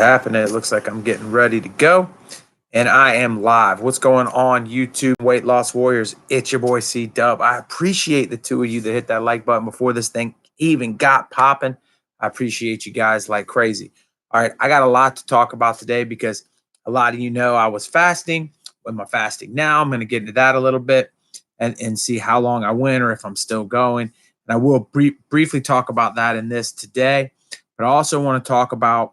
Happening. It looks like I'm getting ready to go, and I am live. What's going on, YouTube Weight Loss Warriors? It's your boy C Dub. I appreciate the two of you that hit that like button before this thing even got popping. I appreciate you guys like crazy. All right, I got a lot to talk about today because a lot of you know I was fasting. With my fasting now, I'm going to get into that a little bit and see how long I went or if I'm still going. And I will briefly talk about that in this today, but I also want to talk about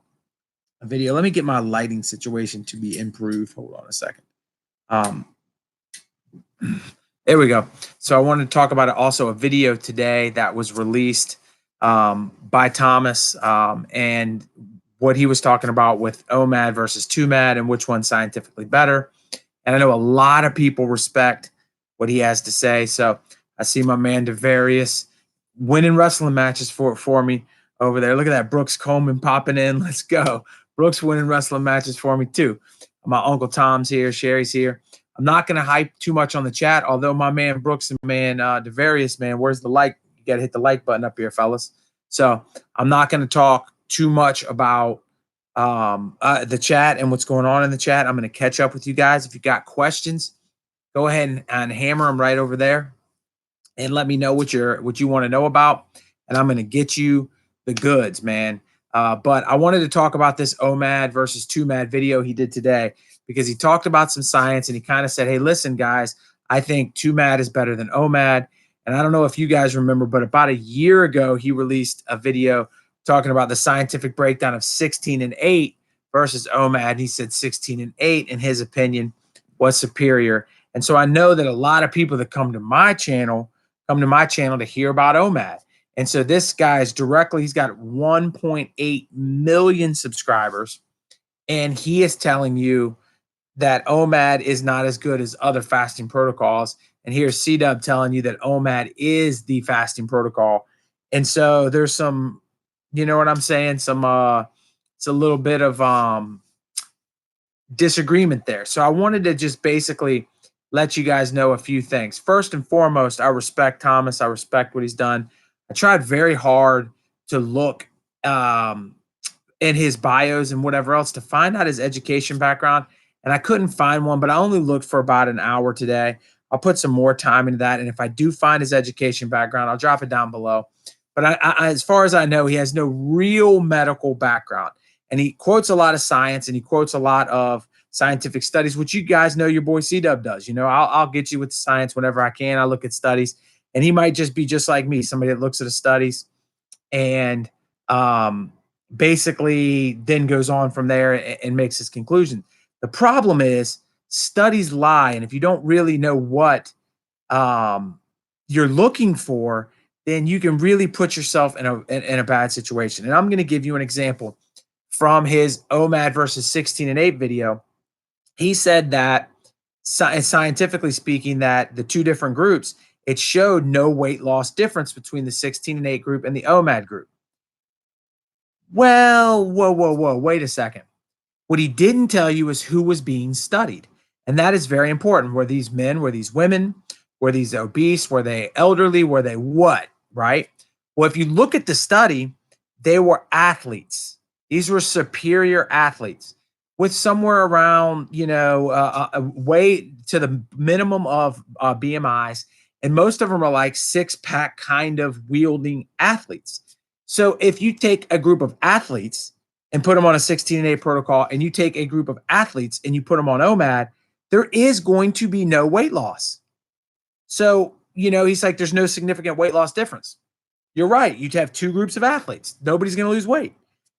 a video. Let me get my lighting situation to be improved. Hold on a second. There we go. So I wanted to talk about also a video today that was released by Thomas and what he was talking about with OMAD versus 2MAD and which one's scientifically better. And I know a lot of people respect what he has to say. So I see my man DeVarius winning wrestling matches for me over there. Look at that. Brooks Coleman popping in. Let's go. Brooks winning wrestling matches for me too. My Uncle Tom's here. Sherry's here. I'm not going to hype too much on the chat, although my man Brooks and man DeVarius, man, where's the like? You got to hit the like button up here, fellas. So I'm not going to talk too much about the chat and what's going on in the chat. I'm going to catch up with you guys. If you got questions, go ahead and hammer them right over there and let me know what you want to know about, and I'm going to get you the goods, man. But I wanted to talk about this OMAD versus 2MAD video he did today because he talked about some science and he kind of said, hey, listen, guys, I think 2MAD is better than OMAD. And I don't know if you guys remember, but about a year ago, he released a video talking about the scientific breakdown of 16 and 8 versus OMAD. He said 16 and 8, in his opinion, was superior. And so I know that a lot of people that come to my channel to hear about OMAD. And so this guy's directly, he's got 1.8 million subscribers, and he is telling you that OMAD is not as good as other fasting protocols. And here's C-Dub telling you that OMAD is the fasting protocol. And so there's some, you know what I'm saying? Some, it's a little bit of disagreement there. So I wanted to just basically let you guys know a few things. First and foremost, I respect Thomas. I respect what he's done. I tried very hard to look in his bios and whatever else to find out his education background, and I couldn't find one, but I only looked for about an hour today. I'll put some more time into that, and if I do find his education background, I'll drop it down below. But I as far as I know, he has no real medical background, and he quotes a lot of science, and he quotes a lot of scientific studies, which you guys know your boy C-Dub does. You know, I'll get you with the science whenever I can. I look at studies. And he might just be just like me, somebody that looks at the studies and basically then goes on from there and makes his conclusion. The problem is studies lie. And if you don't really know what you're looking for, then you can really put yourself in a bad situation. And I'm going to give you an example from his OMAD versus 16 and 8 video. He said that scientifically speaking, that the two different groups, it showed no weight loss difference between the 16 and 8 group and the OMAD group. Well, whoa, wait a second. What he didn't tell you is who was being studied. And that is very important. Were these men? Were these women? Were these obese? Were they elderly? Were they what, right? Well, if you look at the study, they were athletes. These were superior athletes with somewhere around, weight to the minimum of BMIs. And most of them are like six-pack kind of wielding athletes. So if you take a group of athletes and put them on a 16 and 8 protocol, and you take a group of athletes and you put them on OMAD, there is going to be no weight loss. So, he's like, there's no significant weight loss difference. You're right. You'd have two groups of athletes. Nobody's going to lose weight.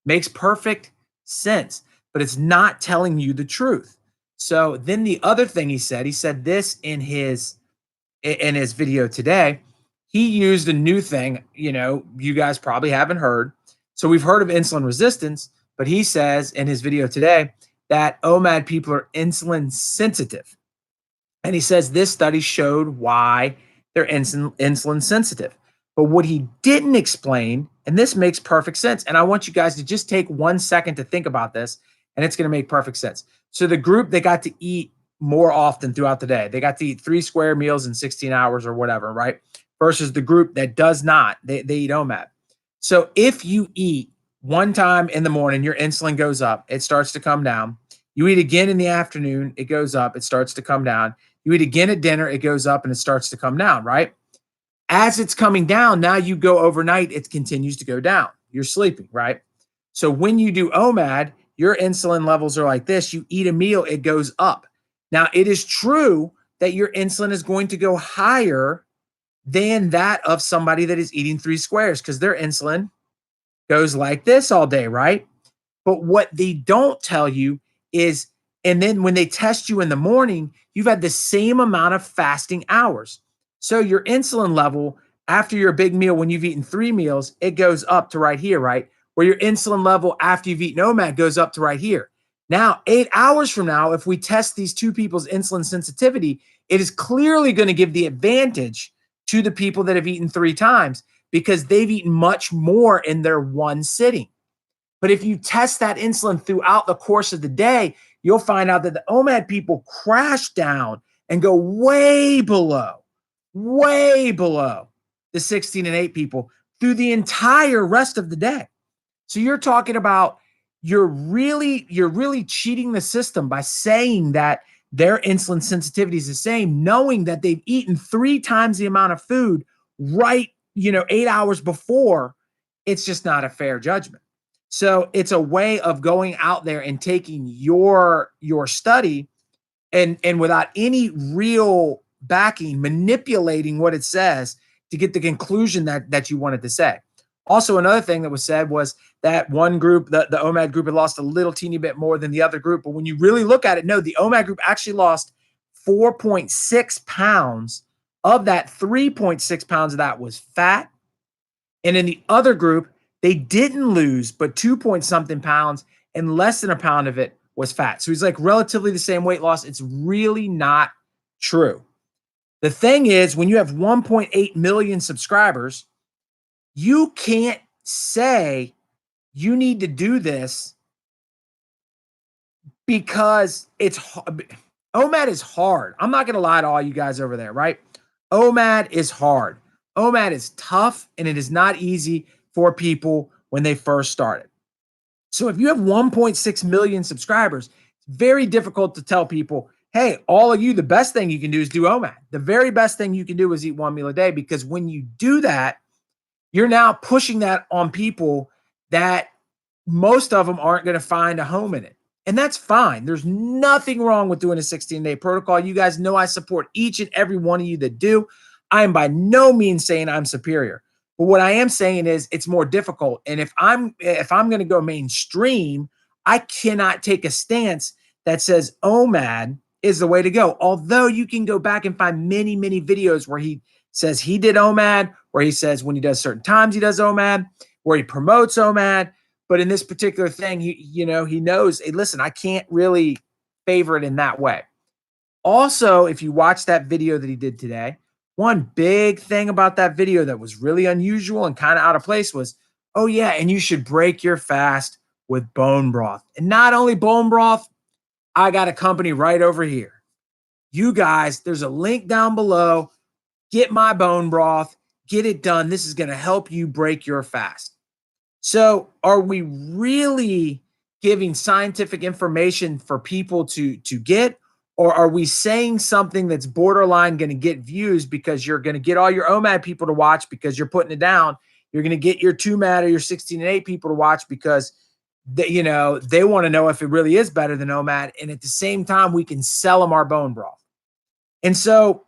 Makes perfect sense, but it's not telling you the truth. So then the other thing he said this in his video today. He used a new thing, you guys probably haven't heard. So we've heard of insulin resistance, but he says in his video today that OMAD people are insulin sensitive. And he says this study showed why they're insulin sensitive. But what he didn't explain, and this makes perfect sense, and I want you guys to just take 1 second to think about this, and it's going to make perfect sense. So the group that got to eat more often throughout the day, they got to eat 3 square meals in 16 hours or whatever, right? Versus the group that does not, they eat OMAD. So if you eat one time in the morning, your insulin goes up, it starts to come down. You eat again in the afternoon, it goes up, it starts to come down. You eat again at dinner, it goes up and it starts to come down, right? As it's coming down, now you go overnight, it continues to go down. You're sleeping, right? So when you do OMAD, your insulin levels are like this. You eat a meal, it goes up. Now, it is true that your insulin is going to go higher than that of somebody that is eating 3 squares because their insulin goes like this all day, right? But what they don't tell you is, and then when they test you in the morning, you've had the same amount of fasting hours. So your insulin level after your big meal, when you've eaten 3 meals, it goes up to right here, right? Where your insulin level after you've eaten OMAD goes up to right here. Now, 8 hours from now, if we test these two people's insulin sensitivity, it is clearly going to give the advantage to the people that have eaten 3 times because they've eaten much more in their one sitting. But if you test that insulin throughout the course of the day, you'll find out that the OMAD people crash down and go way below the 16 and 8 people through the entire rest of the day. So you're talking about you're really cheating the system by saying that their insulin sensitivity is the same, knowing that they've eaten 3 times the amount of food right, 8 hours before. It's just not a fair judgment. So it's a way of going out there and taking your study and without any real backing, manipulating what it says to get the conclusion that you wanted to say. Also, another thing that was said was that one group, the OMAD group, had lost a little teeny bit more than the other group. But when you really look at it, no, the OMAD group actually lost 4.6 pounds. Of that, 3.6 pounds of that was fat. And in the other group, they didn't lose, but 2 point something pounds, and less than a pound of it was fat. So he's like relatively the same weight loss. It's really not true. The thing is, when you have 1.8 million subscribers, you can't say you need to do this because OMAD is hard. I'm not going to lie to all you guys over there, right? OMAD is hard. OMAD is tough, and it is not easy for people when they first started. So if you have 1.6 million subscribers, it's very difficult to tell people, hey, all of you, the best thing you can do is do OMAD. The very best thing you can do is eat 1 meal a day, because when you do that, you're now pushing that on people that most of them aren't going to find a home in it. And that's fine. There's nothing wrong with doing a 16-day protocol. You guys know I support each and every one of you that do. I am by no means saying I'm superior. But what I am saying is it's more difficult. And if I'm going to go mainstream, I cannot take a stance that says OMAD is the way to go. Although you can go back and find many, many videos where he says he did OMAD, where he says when he does certain times he does OMAD, where he promotes OMAD. But in this particular thing, he knows, hey, listen, I can't really favor it in that way. Also, if you watch that video that he did today, one big thing about that video that was really unusual and kind of out of place was, oh yeah, and you should break your fast with bone broth. And not only bone broth, I got a company right over here. You guys, there's a link down below. Get my bone broth, get it done. This is going to help you break your fast. So are we really giving scientific information for people to get? Or are we saying something that's borderline going to get views because you're going to get all your OMAD people to watch because you're putting it down? You're going to get your 2MAD or your 16 and 8 people to watch because they want to know if it really is better than OMAD. And at the same time, we can sell them our bone broth. And so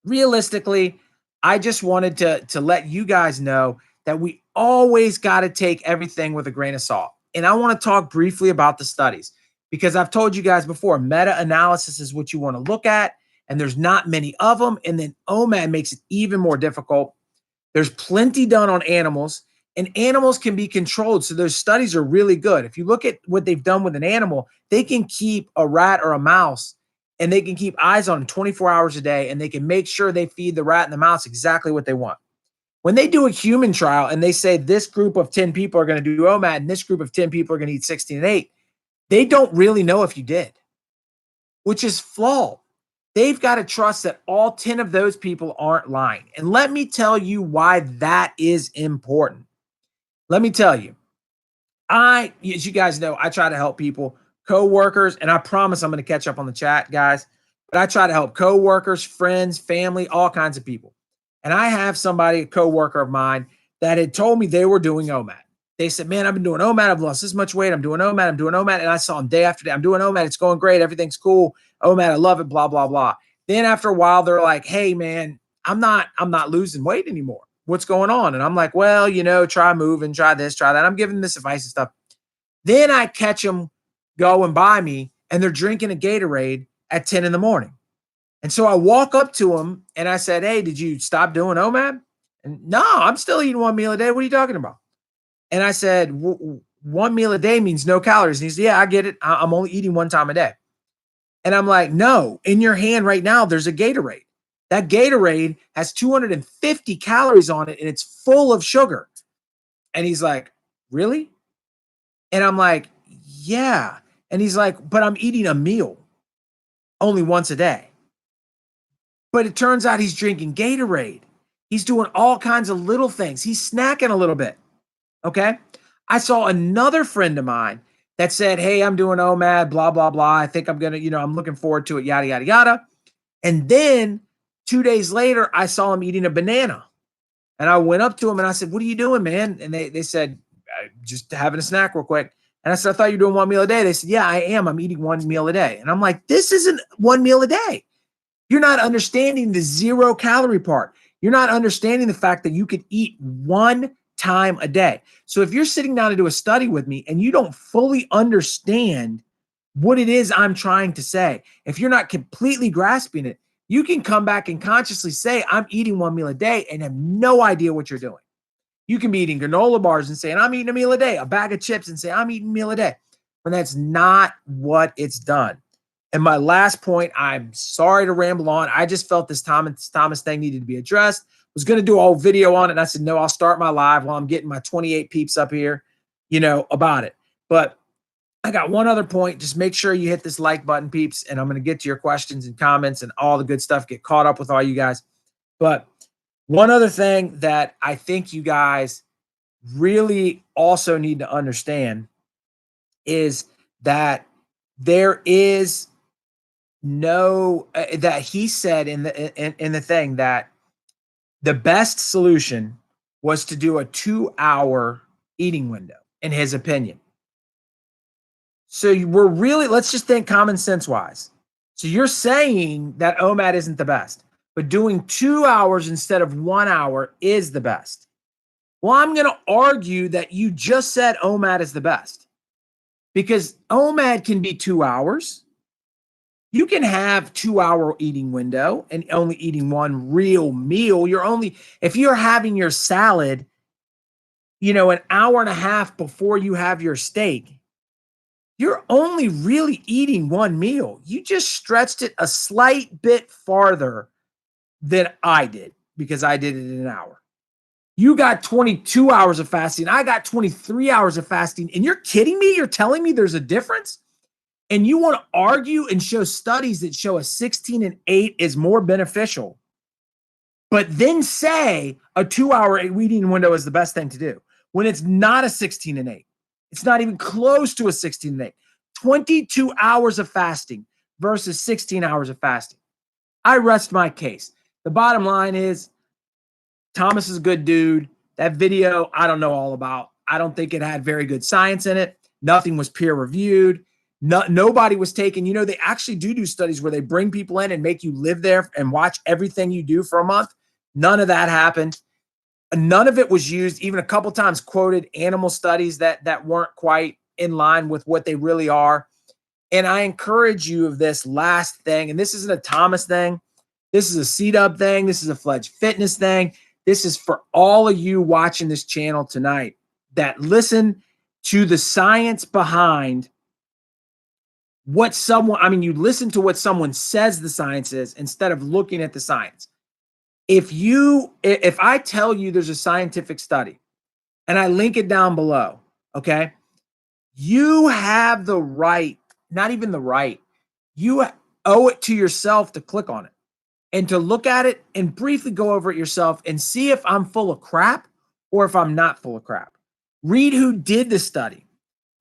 realistically, I just wanted to let you guys know that we always got to take everything with a grain of salt. And I want to talk briefly about the studies, because I've told you guys before, meta-analysis is what you want to look at, and there's not many of them. And then OMAD makes it even more difficult. There's plenty done on animals, and animals can be controlled. So those studies are really good. If you look at what they've done with an animal, they can keep a rat or a mouse, and they can keep eyes on them 24 hours a day, and they can make sure they feed the rat and the mouse exactly what they want. When they do a human trial and they say this group of 10 people are going to do OMAD and this group of 10 people are going to eat 16 and 8, they don't really know if you did, which is flawed. They've got to trust that all 10 of those people aren't lying. And let me tell you why that is important. Let me tell you, As you guys know, I try to help people, coworkers, and I promise I'm going to catch up on the chat, guys. But I try to help coworkers, friends, family, all kinds of people. And I have somebody, a coworker of mine, that had told me they were doing OMAD. They said, "Man, I've been doing OMAD. I've lost this much weight. I'm doing OMAD. I'm doing OMAD." And I saw them day after day. "I'm doing OMAD. It's going great. Everything's cool. OMAD, I love it. Blah blah blah." Then after a while, they're like, "Hey, man, I'm not losing weight anymore. What's going on?" And I'm like, "Well, try moving, try this, try that." I'm giving them this advice and stuff. Then I catch them going by me and they're drinking a Gatorade at 10 in the morning. And so I walk up to them and I said, "Hey, did you stop doing OMAD?" And no, I'm still eating one meal a day. What are you talking about? And I said, "One meal a day means no calories." And he said, "Yeah, I get it. I'm only eating one time a day." And I'm like, "No, in your hand right now, there's a Gatorade. That Gatorade has 250 calories on it and it's full of sugar." And he's like, "Really?" And I'm like, "Yeah." And he's like, "But I'm eating a meal only once a day." But it turns out he's drinking Gatorade. He's doing all kinds of little things. He's snacking a little bit. Okay. I saw another friend of mine that said, "Hey, I'm doing OMAD, blah, blah, blah. I think I'm going to, I'm looking forward to it, yada, yada, yada." And then 2 days later, I saw him eating a banana. And I went up to him and I said, "What are you doing, man?" And they said, "Just having a snack real quick." And I said, "I thought you were doing one meal a day." They said, "Yeah, I am. I'm eating one meal a day." And I'm like, "This isn't one meal a day. You're not understanding the 0 calorie part. You're not understanding the fact that you could eat one time a day." So if you're sitting down to do a study with me and you don't fully understand what it is I'm trying to say, if you're not completely grasping it, you can come back and consciously say, "I'm eating one meal a day," and have no idea what you're doing. You can be eating granola bars and saying, "I'm eating a meal a day," a bag of chips and say, "I'm eating a meal a day." But that's not what it's done. And my last point, I'm sorry to ramble on. I just felt this Thomas thing needed to be addressed. Was going to do a whole video on it. And I said, "No, I'll start my live while I'm getting my 28 peeps up here, about it." But I got one other point. Just make sure you hit this like button, peeps. And I'm going to get to your questions and comments and all the good stuff, get caught up with all you guys. But one other thing that I think you guys really also need to understand is that there is no that he said in the thing that the best solution was to do a 2-hour eating window, in his opinion. So we're really, let's just think common sense wise. So you're saying that OMAD isn't the best, but doing 2 hours instead of 1 hour is the best. Well, I'm going to argue that you just said OMAD is the best, because OMAD can be 2 hours. You can have 2-hour eating window and only eating one real meal. If you're having your salad, an hour and a half before you have your steak, you're only really eating one meal. You just stretched it a slight bit farther than I did, because I did it in an hour. You got 22 hours of fasting. I got 23 hours of fasting. And you're kidding me? You're telling me there's a difference? And you want to argue and show studies that show a 16 and 8 is more beneficial, but then say a 2-hour eating window is the best thing to do, when it's not a 16 and 8. It's not even close to a 16 and 8. 22 hours of fasting versus 16 hours of fasting. I rest my case. The bottom line is, Thomas is a good dude. That video, I don't know all about. I don't think it had very good science in it. Nothing was peer reviewed. Nobody was taken. They actually do studies where they bring people in and make you live there and watch everything you do for a month. None of that happened. None of it was used. Even a couple times quoted animal studies that weren't quite in line with what they really are. And I encourage you of this last thing, and this isn't a Thomas thing. This is a C-Dub thing. This is a Fledged Fitness thing. This is for all of you watching this channel tonight that listen to the science behind you listen to what someone says the science is instead of looking at the science. If I tell you there's a scientific study and I link it down below, okay, you have the right, not even the right, you owe it to yourself to click on it and to look at it and briefly go over it yourself and see if I'm full of crap or if I'm not full of crap. Read who did the study.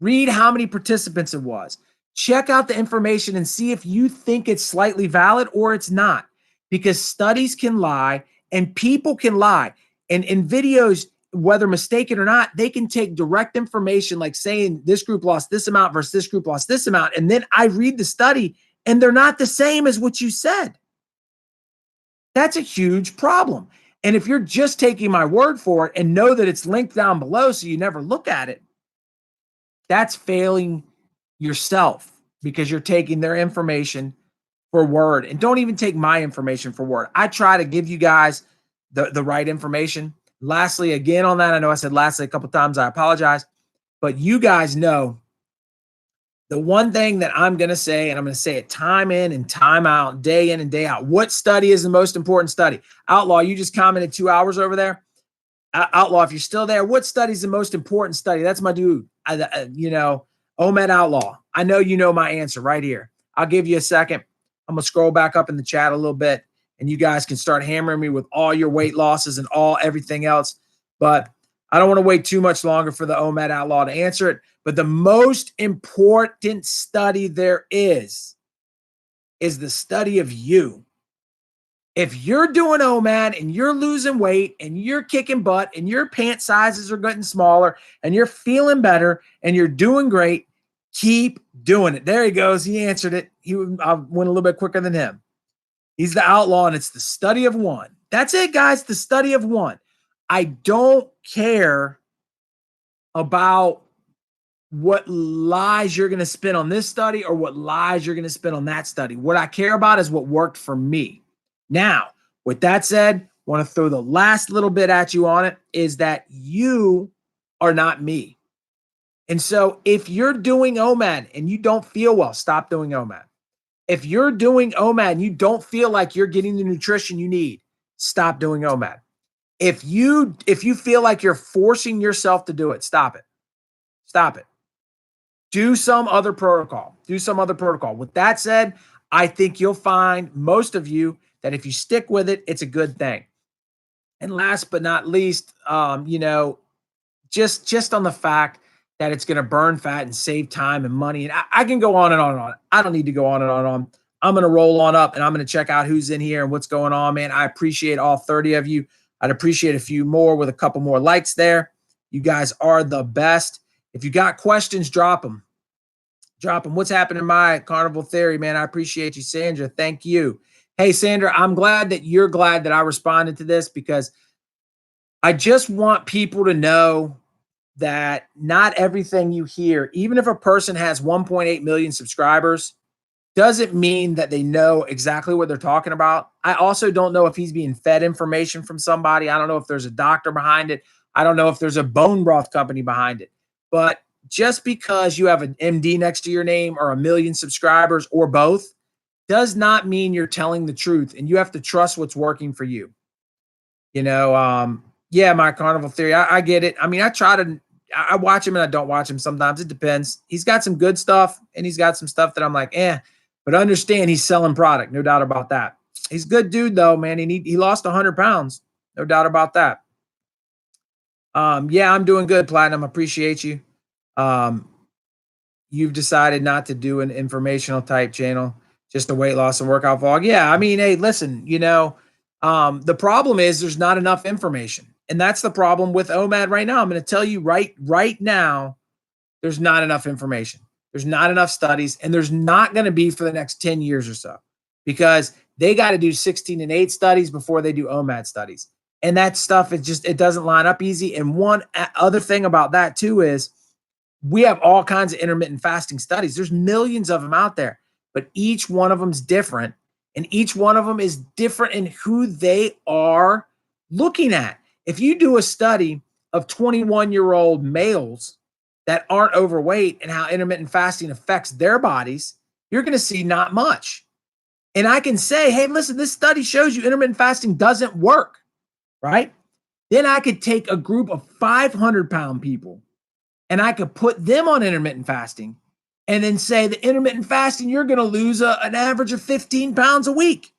Read how many participants it was. Check out the information and see if you think it's slightly valid or it's not, because studies can lie and people can lie. And in videos, whether mistaken or not, they can take direct information like saying this group lost this amount versus this group lost this amount. And then I read the study and they're not the same as what you said. That's a huge problem. And if you're just taking my word for it and know that it's linked down below so you never look at it, that's failing yourself, because you're taking their information for word. And don't even take my information for word. I try to give you guys the right information. Lastly, again on that, I know I said lastly a couple times, I apologize, but you guys know the one thing that I'm going to say, and I'm going to say it time in and time out, day in and day out. What study is the most important study? Outlaw, you just commented 2 hours over there. Outlaw, if you're still there, what study is the most important study? That's my dude. OMAD Outlaw. I know you know my answer right here. I'll give you a second. I'm going to scroll back up in the chat a little bit, and you guys can start hammering me with all your weight losses and everything else. But I don't want to wait too much longer for the OMAD Outlaw to answer it. But the most important study there is the study of you. If you're doing OMAD and you're losing weight and you're kicking butt and your pant sizes are getting smaller and you're feeling better and you're doing great, keep doing it. There he goes. He answered it. I went a little bit quicker than him. He's the outlaw, and it's the study of one. That's it, guys. The study of one. I don't care about what lies you're going to spin on this study or what lies you're going to spin on that study. What I care about is what worked for me. Now, with that said, I want to throw the last little bit at you on it, is that you are not me. And so if you're doing OMAD and you don't feel well, stop doing OMAD. If you're doing OMAD and you don't feel like you're getting the nutrition you need, stop doing OMAD. If you feel like you're forcing yourself to do it, stop it. Stop it. Do some other protocol. Do some other protocol. With that said, I think you'll find, most of you, that if you stick with it, it's a good thing. And last but not least, just on the fact that it's going to burn fat and save time and money. And I can go on and on and on. I don't need to go on and on and on. I'm going to roll on up and I'm going to check out who's in here and what's going on, man. I appreciate all 30 of you. I'd appreciate a few more with a couple more likes there. You guys are the best. If you got questions, drop them. Drop them. What's happening in my carnival theory, man? I appreciate you, Sandra. Thank you. Hey, Sandra, I'm glad that you're glad that I responded to this, because I just want people to know that not everything you hear, even if a person has 1.8 million subscribers, doesn't mean that they know exactly what they're talking about. I also don't know if he's being fed information from somebody. I don't know if there's a doctor behind it. I don't know if there's a bone broth company behind it. But just because you have an MD next to your name or a million subscribers or both does not mean you're telling the truth, and you have to trust what's working for you. Yeah, my carnival theory, I get it. I mean, I watch him and I don't watch him sometimes. It depends. He's got some good stuff and he's got some stuff that I'm like, but understand he's selling product. No doubt about that. He's a good dude though, man. He lost 100 pounds. No doubt about that. Yeah, I'm doing good, Platinum. Appreciate you. You've decided not to do an informational type channel, just a weight loss and workout vlog. Yeah, I mean, hey, listen, the problem is there's not enough information. And that's the problem with OMAD right now. I'm going to tell you right now, there's not enough information. There's not enough studies, and there's not going to be for the next 10 years or so, because they got to do 16 and 8 studies before they do OMAD studies. And that stuff, it doesn't line up easy. And one other thing about that too is we have all kinds of intermittent fasting studies. There's millions of them out there, but each one of them is different. And each one of them is different in who they are looking at. If you do a study of 21-year-old males that aren't overweight and how intermittent fasting affects their bodies, you're going to see not much. And I can say, hey, listen, this study shows you intermittent fasting doesn't work, right? Then I could take a group of 500-pound people and I could put them on intermittent fasting and then say the intermittent fasting, you're going to lose an average of 15 pounds a week,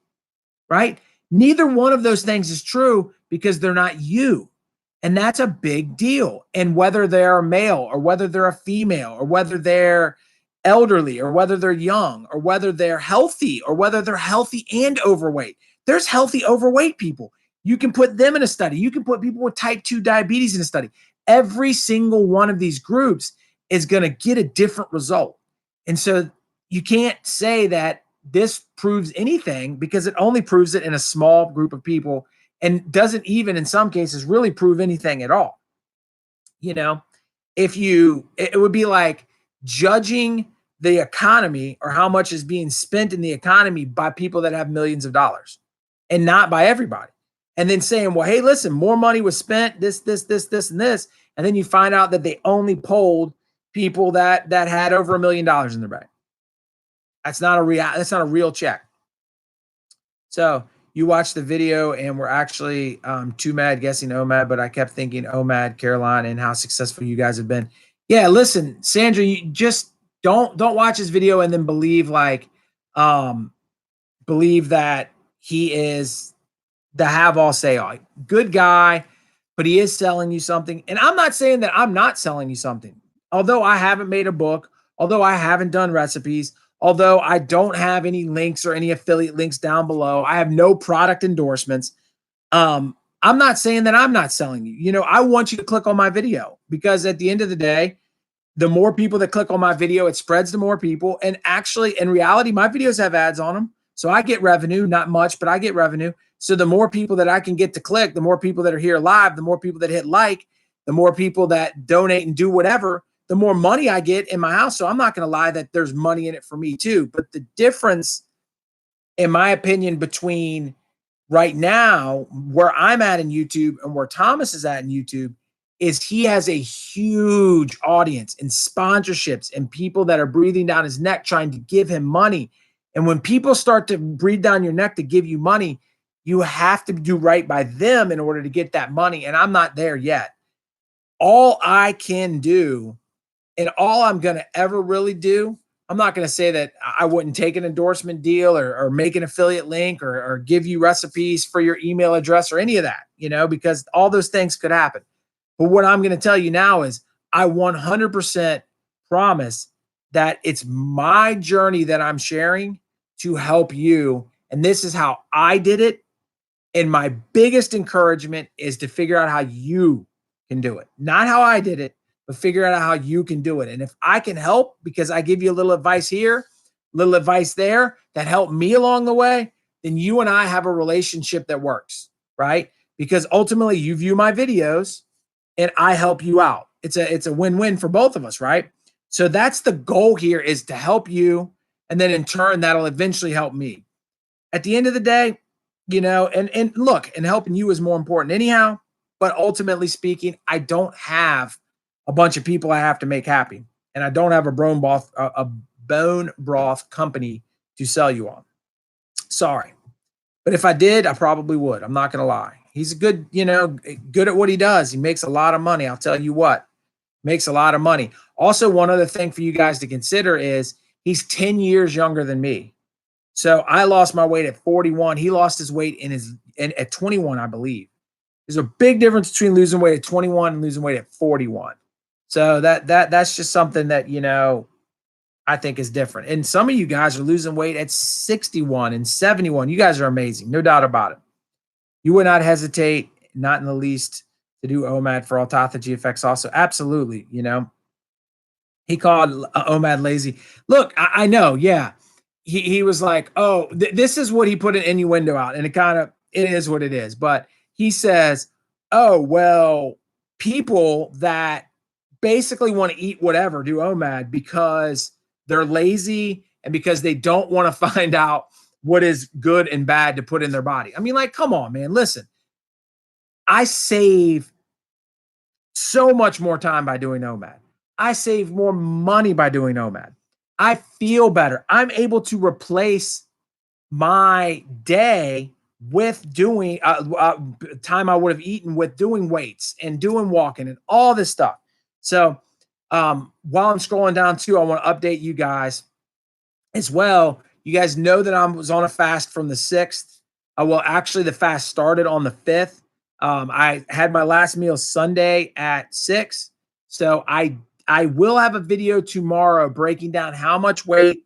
right? Neither one of those things is true because they're not you. And that's a big deal. And whether they're a male or whether they're a female or whether they're elderly or whether they're young or whether they're healthy or whether they're healthy and overweight, there's healthy overweight people. You can put them in a study. You can put people with type 2 diabetes in a study. Every single one of these groups is going to get a different result. And so you can't say that this proves anything because it only proves it in a small group of people and doesn't even in some cases really prove anything at all. You know, it would be like judging the economy or how much is being spent in the economy by people that have millions of dollars and not by everybody. And then saying, well, hey, listen, more money was spent, this, and this. And then you find out that they only polled people that had over $1 million in their bank. That's not a real check. So you watched the video and we're actually too mad guessing OMAD, but I kept thinking OMAD, Caroline, and how successful you guys have been. Yeah, listen, Sandra, you just don't watch this video and then believe that he is the have all say all. Good guy, but he is selling you something. And I'm not saying that I'm not selling you something. Although I haven't made a book, although I haven't done recipes, although I don't have any links or any affiliate links down below, I have no product endorsements. I'm not saying that I'm not selling you. You know, I want you to click on my video because at the end of the day, the more people that click on my video, it spreads to more people. And actually, in reality, my videos have ads on them. So I get revenue, not much, but I get revenue. So the more people that I can get to click, the more people that are here live, the more people that hit like, the more people that donate and do whatever, the more money I get in my house. So I'm not going to lie that there's money in it for me too. But the difference, in my opinion, between right now, where I'm at in YouTube and where Thomas is at in YouTube, is he has a huge audience and sponsorships and people that are breathing down his neck trying to give him money. And when people start to breathe down your neck to give you money, you have to do right by them in order to get that money. And I'm not there yet. All I can do and all I'm going to ever really do, I'm not going to say that I wouldn't take an endorsement deal or make an affiliate link or give you recipes for your email address or any of that, you know, because all those things could happen. But what I'm going to tell you now is I 100% promise that it's my journey that I'm sharing to help you. And this is how I did it. And my biggest encouragement is to figure out how you can do it, not how I did it, but figure out how you can do it. And if I can help because I give you a little advice here, little advice there that helped me along the way, then you and I have a relationship that works, right? Because ultimately you view my videos and I help you out. It's a win-win for both of us, right? So that's the goal here, is to help you. And then in turn, that'll eventually help me. At the end of the day, you know, and look, and helping you is more important anyhow. But ultimately speaking, I don't have a bunch of people I have to make happy. And I don't have a bone broth company to sell you on. Sorry. But if I did, I probably would. I'm not going to lie. He's good, you know, good at what he does. He makes a lot of money. I'll tell you what, makes a lot of money. Also, one other thing for you guys to consider is he's 10 years younger than me. So I lost my weight at 41. He lost his weight at 21, I believe. There's a big difference between losing weight at 21 and losing weight at 41. So that's just something that, you know, I think is different. And some of you guys are losing weight at 61 and 71. You guys are amazing. No doubt about it. You would not hesitate, not in the least, to do OMAD for autophagy effects also. Absolutely. You know, he called OMAD lazy. Look, I know. Yeah. He was like, oh, this is what he put an innuendo out. And it is what it is. But he says, oh, well, people that basically want to eat whatever do OMAD because they're lazy and because they don't want to find out what is good and bad to put in their body. I mean, like, come on, man. Listen, I save so much more time by doing OMAD. I save more money by doing OMAD. I feel better. I'm able to replace my day with doing time I would have eaten with doing weights and doing walking and all this stuff. So while I'm scrolling down too, I want to update you guys as well. You guys know that I was on a fast from the 6th. Well, actually the fast started on the 5th. I had my last meal Sunday at 6. So I will have a video tomorrow breaking down how much weight,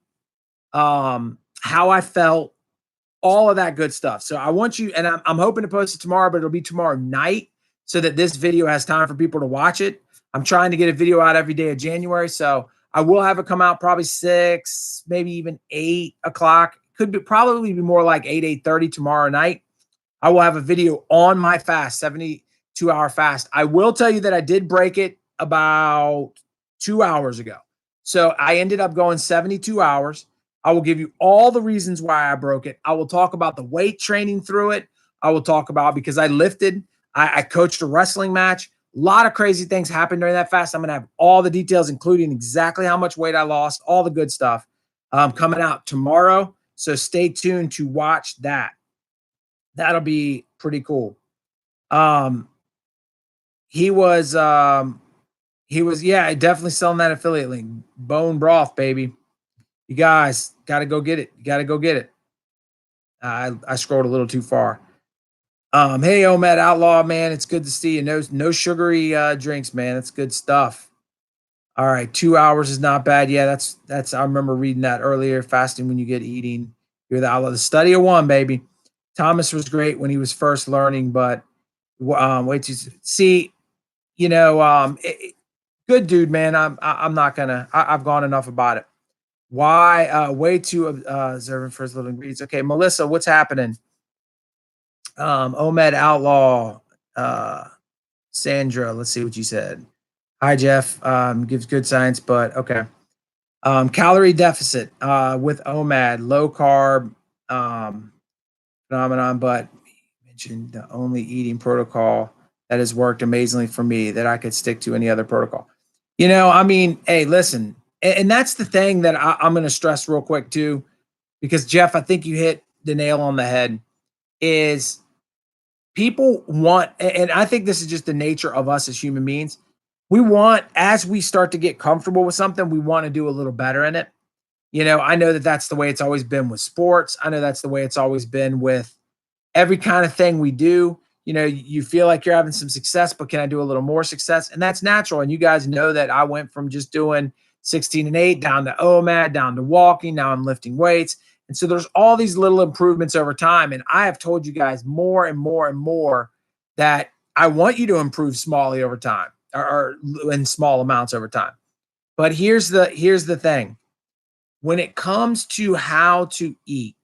how I felt, all of that good stuff. So I want you, and I'm hoping to post it tomorrow, but it'll be tomorrow night so that this video has time for people to watch it. I'm trying to get a video out every day of January. So I will have it come out probably 6, maybe even 8 o'clock. Could be probably be more like 8:30 tomorrow night. I will have a video on my fast, 72-hour fast. I will tell you that I did break it about 2 hours ago. So I ended up going 72 hours. I will give you all the reasons why I broke it. I will talk about the weight training through it. I will talk about because I lifted, I coached a wrestling match. A lot of crazy things happened during that fast. I'm going to have all the details, including exactly how much weight I lost, all the good stuff coming out tomorrow. So stay tuned to watch that. That'll be pretty cool. He was, yeah, definitely selling that affiliate link. Bone broth, baby. You guys got to go get it. You got to go get it. I scrolled a little too far. Hey, OMAD Outlaw, man, it's good to see you. No sugary drinks, man. That's good stuff. All right, 2 hours is not bad. Yeah, that's. I remember reading that earlier. Fasting when you get eating. You're the outlaw. The study of one, baby. Thomas was great when he was first learning, but wait to see. Good dude, man. I'm not gonna. I've gone enough about it. Why? Way too observant for his little ingredients. Okay, Melissa, what's happening? OMAD Outlaw, Sandra. Let's see what you said. Hi, Jeff. Gives good science, but okay. Calorie deficit with OMAD, low carb phenomenon, but mentioned the only eating protocol that has worked amazingly for me that I could stick to any other protocol. I mean, hey, listen, and that's the thing that I'm going to stress real quick too, because Jeff, I think you hit the nail on the head. Is people want, and I think this is just the nature of us as human beings. We want, as we start to get comfortable with something, we want to do a little better in it. I know that that's the way it's always been with sports. I know that's the way it's always been with every kind of thing we do. You feel like you're having some success, but can I do a little more success? And that's natural. And you guys know that I went from just doing 16 and 8 down to OMAD, down to walking. Now I'm lifting weights. And so there's all these little improvements over time. And I have told you guys more and more and more that I want you to improve smallly over time or in small amounts over time. But here's the thing. When it comes to how to eat,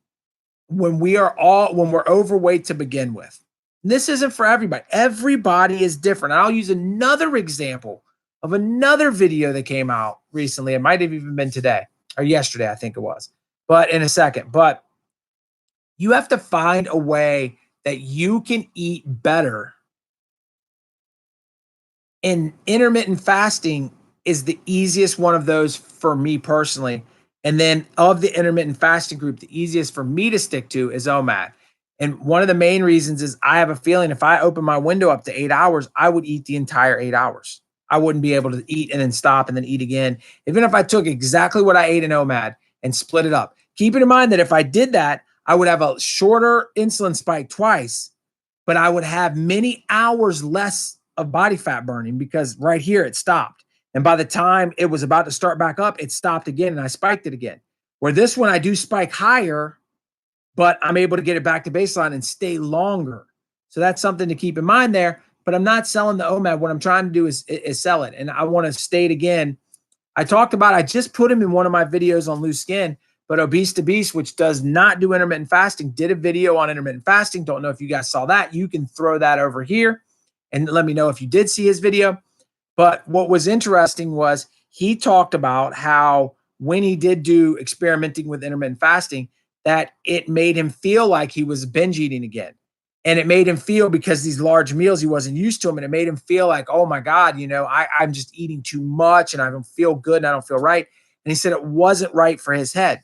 when we're overweight to begin with, and this isn't for everybody. Everybody is different. I'll use another example of another video that came out recently. It might have even been today or yesterday, I think it was, but in a second. But you have to find a way that you can eat better. And intermittent fasting is the easiest one of those for me personally. And then of the intermittent fasting group, the easiest for me to stick to is OMAD. And one of the main reasons is I have a feeling if I open my window up to 8 hours, I would eat the entire 8 hours. I wouldn't be able to eat and then stop and then eat again. Even if I took exactly what I ate in OMAD and split it up. Keeping in mind that if I did that, I would have a shorter insulin spike twice, but I would have many hours less of body fat burning because right here it stopped. And by the time it was about to start back up, it stopped again and I spiked it again. Where this one, I do spike higher, but I'm able to get it back to baseline and stay longer. So that's something to keep in mind there. But I'm not selling the OMAD. What I'm trying to do is sell it. And I want to state again, I just put him in one of my videos on loose skin, but Obese to Beast, which does not do intermittent fasting, did a video on intermittent fasting. Don't know if you guys saw that. You can throw that over here and let me know if you did see his video. But what was interesting was he talked about how when he did do experimenting with intermittent fasting, that it made him feel like he was binge eating again. And it made him feel, because these large meals, he wasn't used to them. And it made him feel like, oh my God, I'm just eating too much and I don't feel good and I don't feel right. And he said it wasn't right for his head.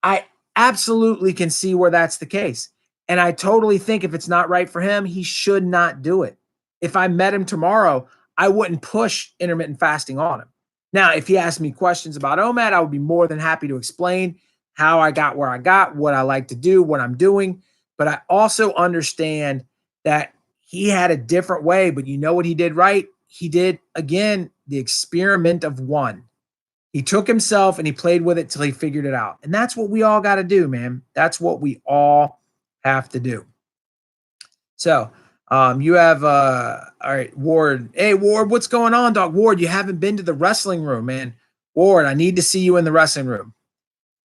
I absolutely can see where that's the case. And I totally think if it's not right for him, he should not do it. If I met him tomorrow, I wouldn't push intermittent fasting on him. Now, if he asked me questions about OMAD, I would be more than happy to explain how I got where I got, what I like to do, what I'm doing. But I also understand that he had a different way, but you know what he did right? He did, again, the experiment of one. He took himself and he played with it till he figured it out. And that's what we all got to do, man. That's what we all have to do. So, you have, all right, Ward. Hey, Ward, what's going on, dog? Ward, you haven't been to the wrestling room, man. Ward, I need to see you in the wrestling room.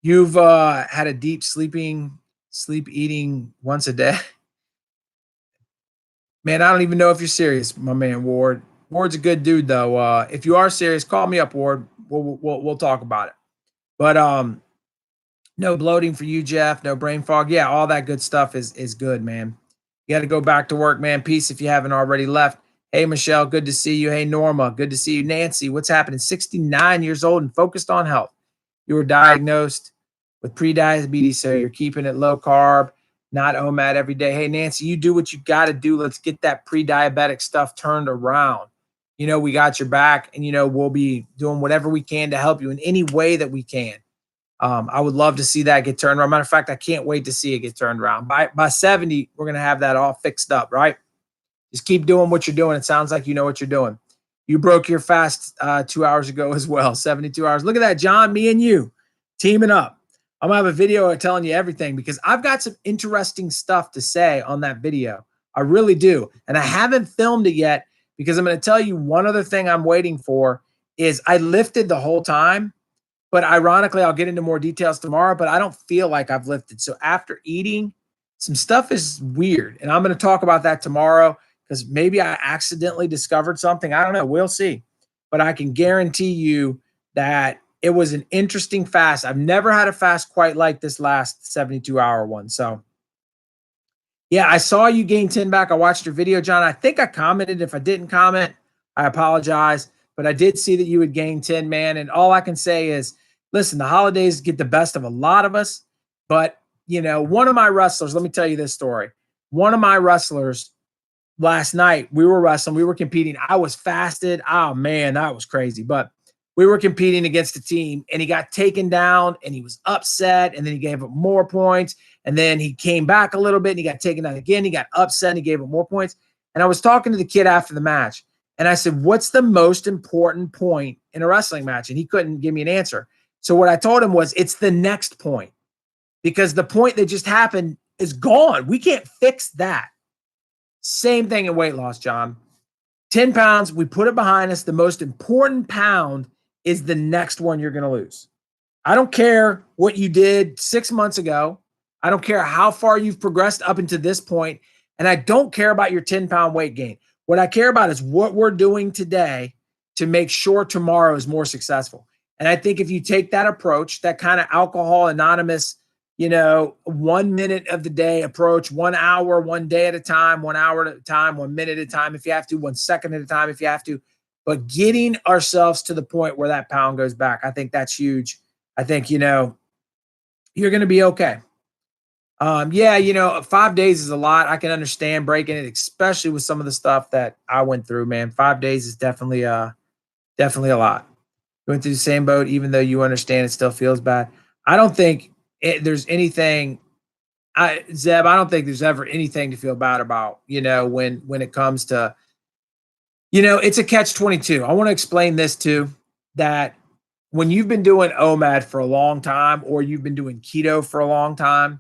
You've had a deep sleep eating once a day. Man, I don't even know if you're serious, my man, Ward. Ward's a good dude, though. If you are serious, call me up, Ward. We'll talk about it. But no bloating for you, Jeff. No brain fog. Yeah, all that good stuff is good, man. You got to go back to work, man. Peace if you haven't already left. Hey, Michelle, good to see you. Hey, Norma, good to see you. Nancy, what's happening? 69 years old and focused on health. You were diagnosed with pre-diabetes, so you're keeping it low carb, not OMAD every day. Hey, Nancy, you do what you got to do. Let's get that pre-diabetic stuff turned around. You know, we got your back, and, you know, we'll be doing whatever we can to help you in any way that we can. I would love to see that get turned around. Matter of fact, I can't wait to see it get turned around. By 70, we're going to have that all fixed up, right? Just keep doing what you're doing. It sounds like you know what you're doing. You broke your fast 2 hours ago as well, 72 hours. Look at that, John, me and you teaming up. I'm going to have a video telling you everything because I've got some interesting stuff to say on that video. I really do. And I haven't filmed it yet because I'm going to tell you one other thing I'm waiting for is I lifted the whole time, but ironically, I'll get into more details tomorrow, but I don't feel like I've lifted. So after eating, some stuff is weird. And I'm going to talk about that tomorrow because maybe I accidentally discovered something. I don't know. We'll see. But I can guarantee you that it was an interesting fast. I've never had a fast quite like this last 72-hour one. So, yeah, I saw you gain 10 back. I watched your video, John. I think I commented. If I didn't comment, I apologize. But I did see that you had gained 10, man. And all I can say is, listen, the holidays get the best of a lot of us. But, you know, one of my wrestlers, let me tell you this story. One of my wrestlers last night, we were wrestling. We were competing. I was fasted. Oh, man, that was crazy. But we were competing against a team, and he got taken down, and he was upset, and then he gave up more points, and then he came back a little bit, and he got taken down again. He got upset, and he gave up more points. And I was talking to the kid after the match, and I said, what's the most important point in a wrestling match? And he couldn't give me an answer. So what I told him was, it's the next point, because the point that just happened is gone. We can't fix that. Same thing in weight loss, John. 10 pounds, we put it behind us. The most important pound is the next one you're going to lose. I don't care what you did 6 months ago. I don't care how far you've progressed up into this point. And I don't care about your 10-pound weight gain. What I care about is what we're doing today to make sure tomorrow is more successful. And I think if you take that approach, that kind of alcohol anonymous, you know, 1 minute of the day approach, 1 hour, 1 day at a time, 1 hour at a time, 1 minute at a time, if you have to, 1 second at a time, if you have to, but getting ourselves to the point where that pound goes back, I think that's huge. I think, you know, you're going to be okay. Yeah, you know, 5 days is a lot. I can understand breaking it, especially with some of the stuff that I went through, man. 5 days is definitely a lot. You went through the same boat, even though you understand it still feels bad. I don't think there's anything, Zeb, I don't think there's ever anything to feel bad about, you know, when it comes to, you know, it's a catch-22. I want to explain this too, that when you've been doing OMAD for a long time, or you've been doing keto for a long time,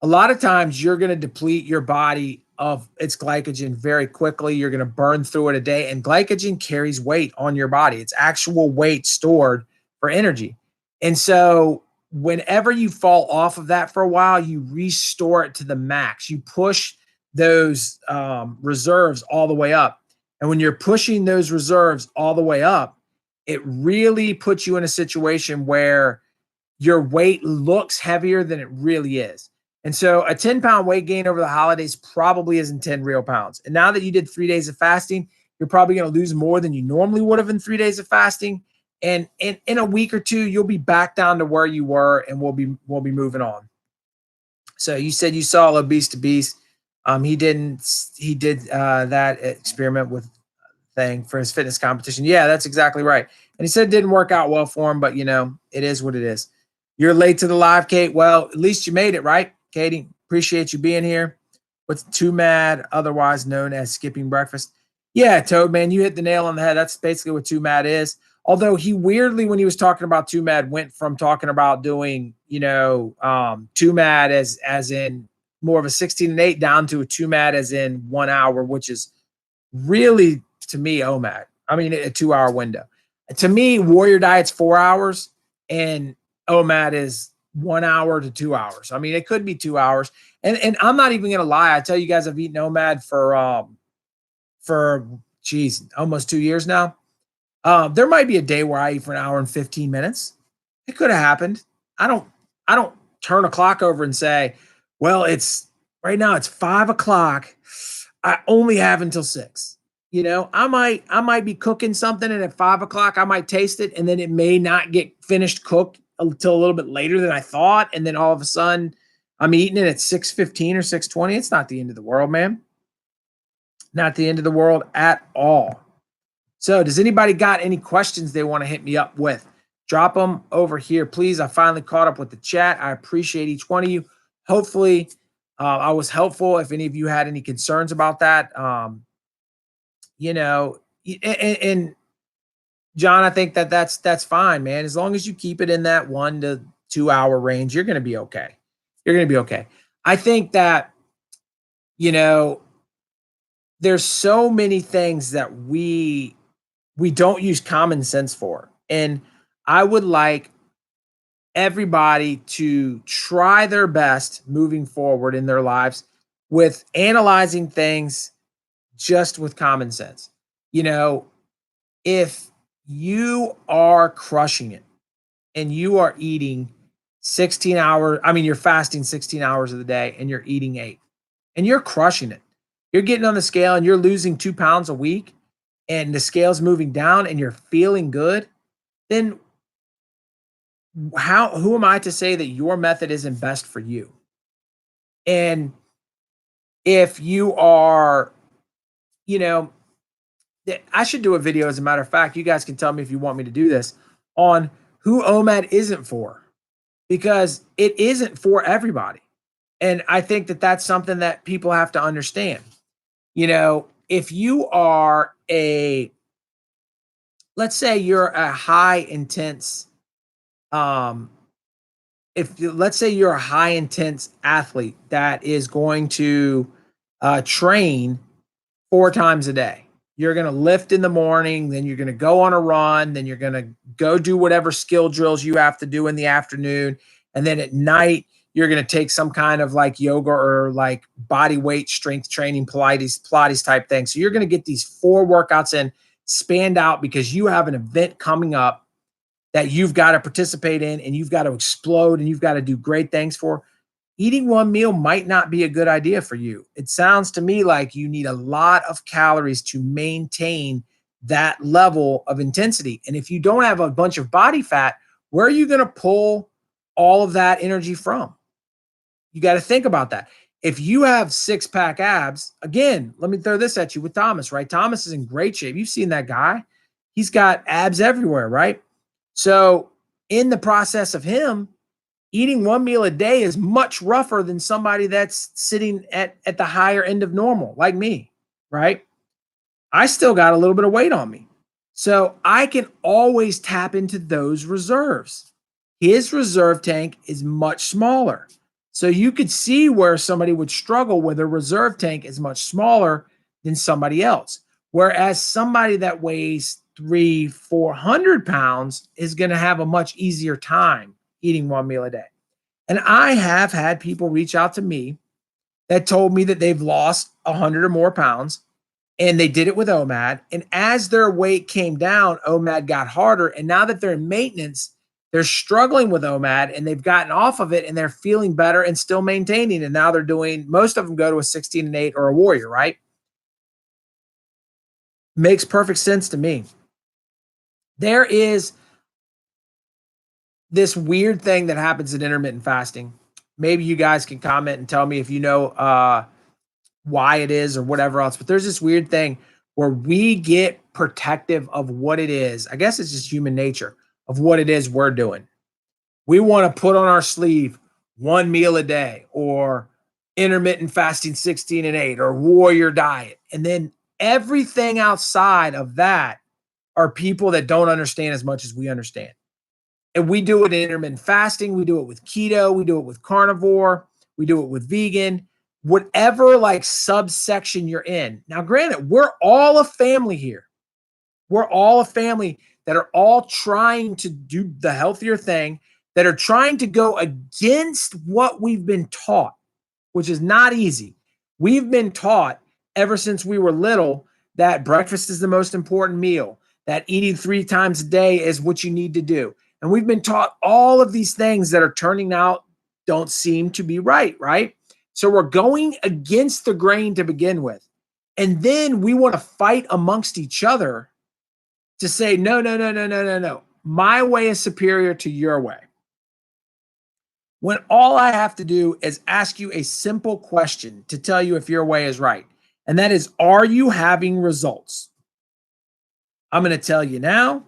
a lot of times you're going to deplete your body of its glycogen very quickly. You're going to burn through it a day, and glycogen carries weight on your body. It's actual weight stored for energy. And so whenever you fall off of that for a while, you restore it to the max. You push those reserves all the way up. And when you're pushing those reserves all the way up, it really puts you in a situation where your weight looks heavier than it really is. And so a 10-pound weight gain over the holidays probably isn't 10 real pounds. And now that you did 3 days of fasting, you're probably going to lose more than you normally would have in 3 days of fasting. And in a week or two, you'll be back down to where you were, and we'll be moving on. So you said you saw Obese to Beast. He did that experiment with thing for his fitness competition. Yeah, that's exactly right. And he said it didn't work out well for him, but you know, it is what it is. You're late to the live, Kate. Well, at least you made it, right, Katie? Appreciate you being here. What's too mad, otherwise known as skipping breakfast? Yeah, Toad, man, you hit the nail on the head. That's basically what too mad is. Although he weirdly, when he was talking about too mad, went from talking about doing, too mad as in more of a 16 and 8 down to a too mad as in 1 hour, which is really to me OMAD. I mean, a 2 hour window. To me, Warrior Diet's 4 hours and OMAD is 1 hour to 2 hours. I mean, it could be 2 hours. And I'm not even gonna lie. I tell you guys, I've eaten OMAD for geez, almost 2 years now. There might be a day where I eat for an hour and 15 minutes. It could have happened. I don't turn a clock over and say, well, it's right now it's 5 o'clock. I only have until 6. I might be cooking something and at 5 o'clock I might taste it and then it may not get finished cooked until a little bit later than I thought. And then all of a sudden I'm eating it at 6:15 or 6:20. It's not the end of the world, man. Not the end of the world at all. So, does anybody got any questions they want to hit me up with? Drop them over here, please. I finally caught up with the chat. I appreciate each one of you. Hopefully, I was helpful. If any of you had any concerns about that, and John, I think that's fine, man. As long as you keep it in that 1 to 2 hour range, you're going to be okay. You're going to be okay. I think that there's so many things that we don't use common sense for. And I would like everybody to try their best moving forward in their lives with analyzing things just with common sense. If you are crushing it and you are eating 16 hours, I mean, you're fasting 16 hours of the day and you're eating 8 and you're crushing it. You're getting on the scale and you're losing 2 pounds a week and the scale's moving down and you're feeling good, then who am I to say that your method isn't best for you? And if you are, I should do a video, as a matter of fact, you guys can tell me if you want me to do this, on who OMAD isn't for, because it isn't for everybody. And I think that that's something that people have to understand. If you are let's say you're a high intense, let's say you're a high intense athlete that is going to train 4 times a day. You're going to lift in the morning, then you're going to go on a run, then you're going to go do whatever skill drills you have to do in the afternoon. And then at night, you're going to take some kind of like yoga or like body weight strength training, Pilates type thing. So you're going to get these 4 workouts in, spanned out, because you have an event coming up that you've got to participate in and you've got to explode and you've got to do great things for. Eating one meal might not be a good idea for you. It sounds to me like you need a lot of calories to maintain that level of intensity. And if you don't have a bunch of body fat, where are you going to pull all of that energy from? You got to think about that. If you have 6-pack abs, again, let me throw this at you with Thomas, right? Thomas is in great shape. You've seen that guy. He's got abs everywhere, right? So in the process of him, eating one meal a day is much rougher than somebody that's sitting at the higher end of normal, like me, right? I still got a little bit of weight on me. So I can always tap into those reserves. His reserve tank is much smaller. So you could see where somebody would struggle where their reserve tank is much smaller than somebody else. Whereas somebody that weighs 300-400 pounds is going to have a much easier time eating one meal a day. And I have had people reach out to me that told me that they've lost 100 or more pounds and they did it with OMAD. And as their weight came down, OMAD got harder. And now that they're in maintenance, they're struggling with OMAD and they've gotten off of it and they're feeling better and still maintaining. And now they're doing, most of them go to a 16 and 8 or a Warrior, right? Makes perfect sense to me. There is this weird thing that happens in intermittent fasting. Maybe you guys can comment and tell me if you know why it is or whatever else. But there's this weird thing where we get protective of what it is. I guess it's just human nature of what it is we're doing. We want to put on our sleeve one meal a day or intermittent fasting 16 and 8 or warrior diet. And then everything outside of that are people that don't understand as much as we understand. And we do it in intermittent fasting, we do it with keto, we do it with carnivore, we do it with vegan, whatever like subsection you're in. Now, granted, we're all a family here. We're all a family that are all trying to do the healthier thing, that are trying to go against what we've been taught, which is not easy. We've been taught ever since we were little that breakfast is the most important meal, that eating 3 times a day is what you need to do. And we've been taught all of these things that are turning out don't seem to be right, right? So we're going against the grain to begin with. And then we want to fight amongst each other to say, no, no, no, no, no, no, no. My way is superior to your way. When all I have to do is ask you a simple question to tell you if your way is right. And that is, are you having results? I'm going to tell you now,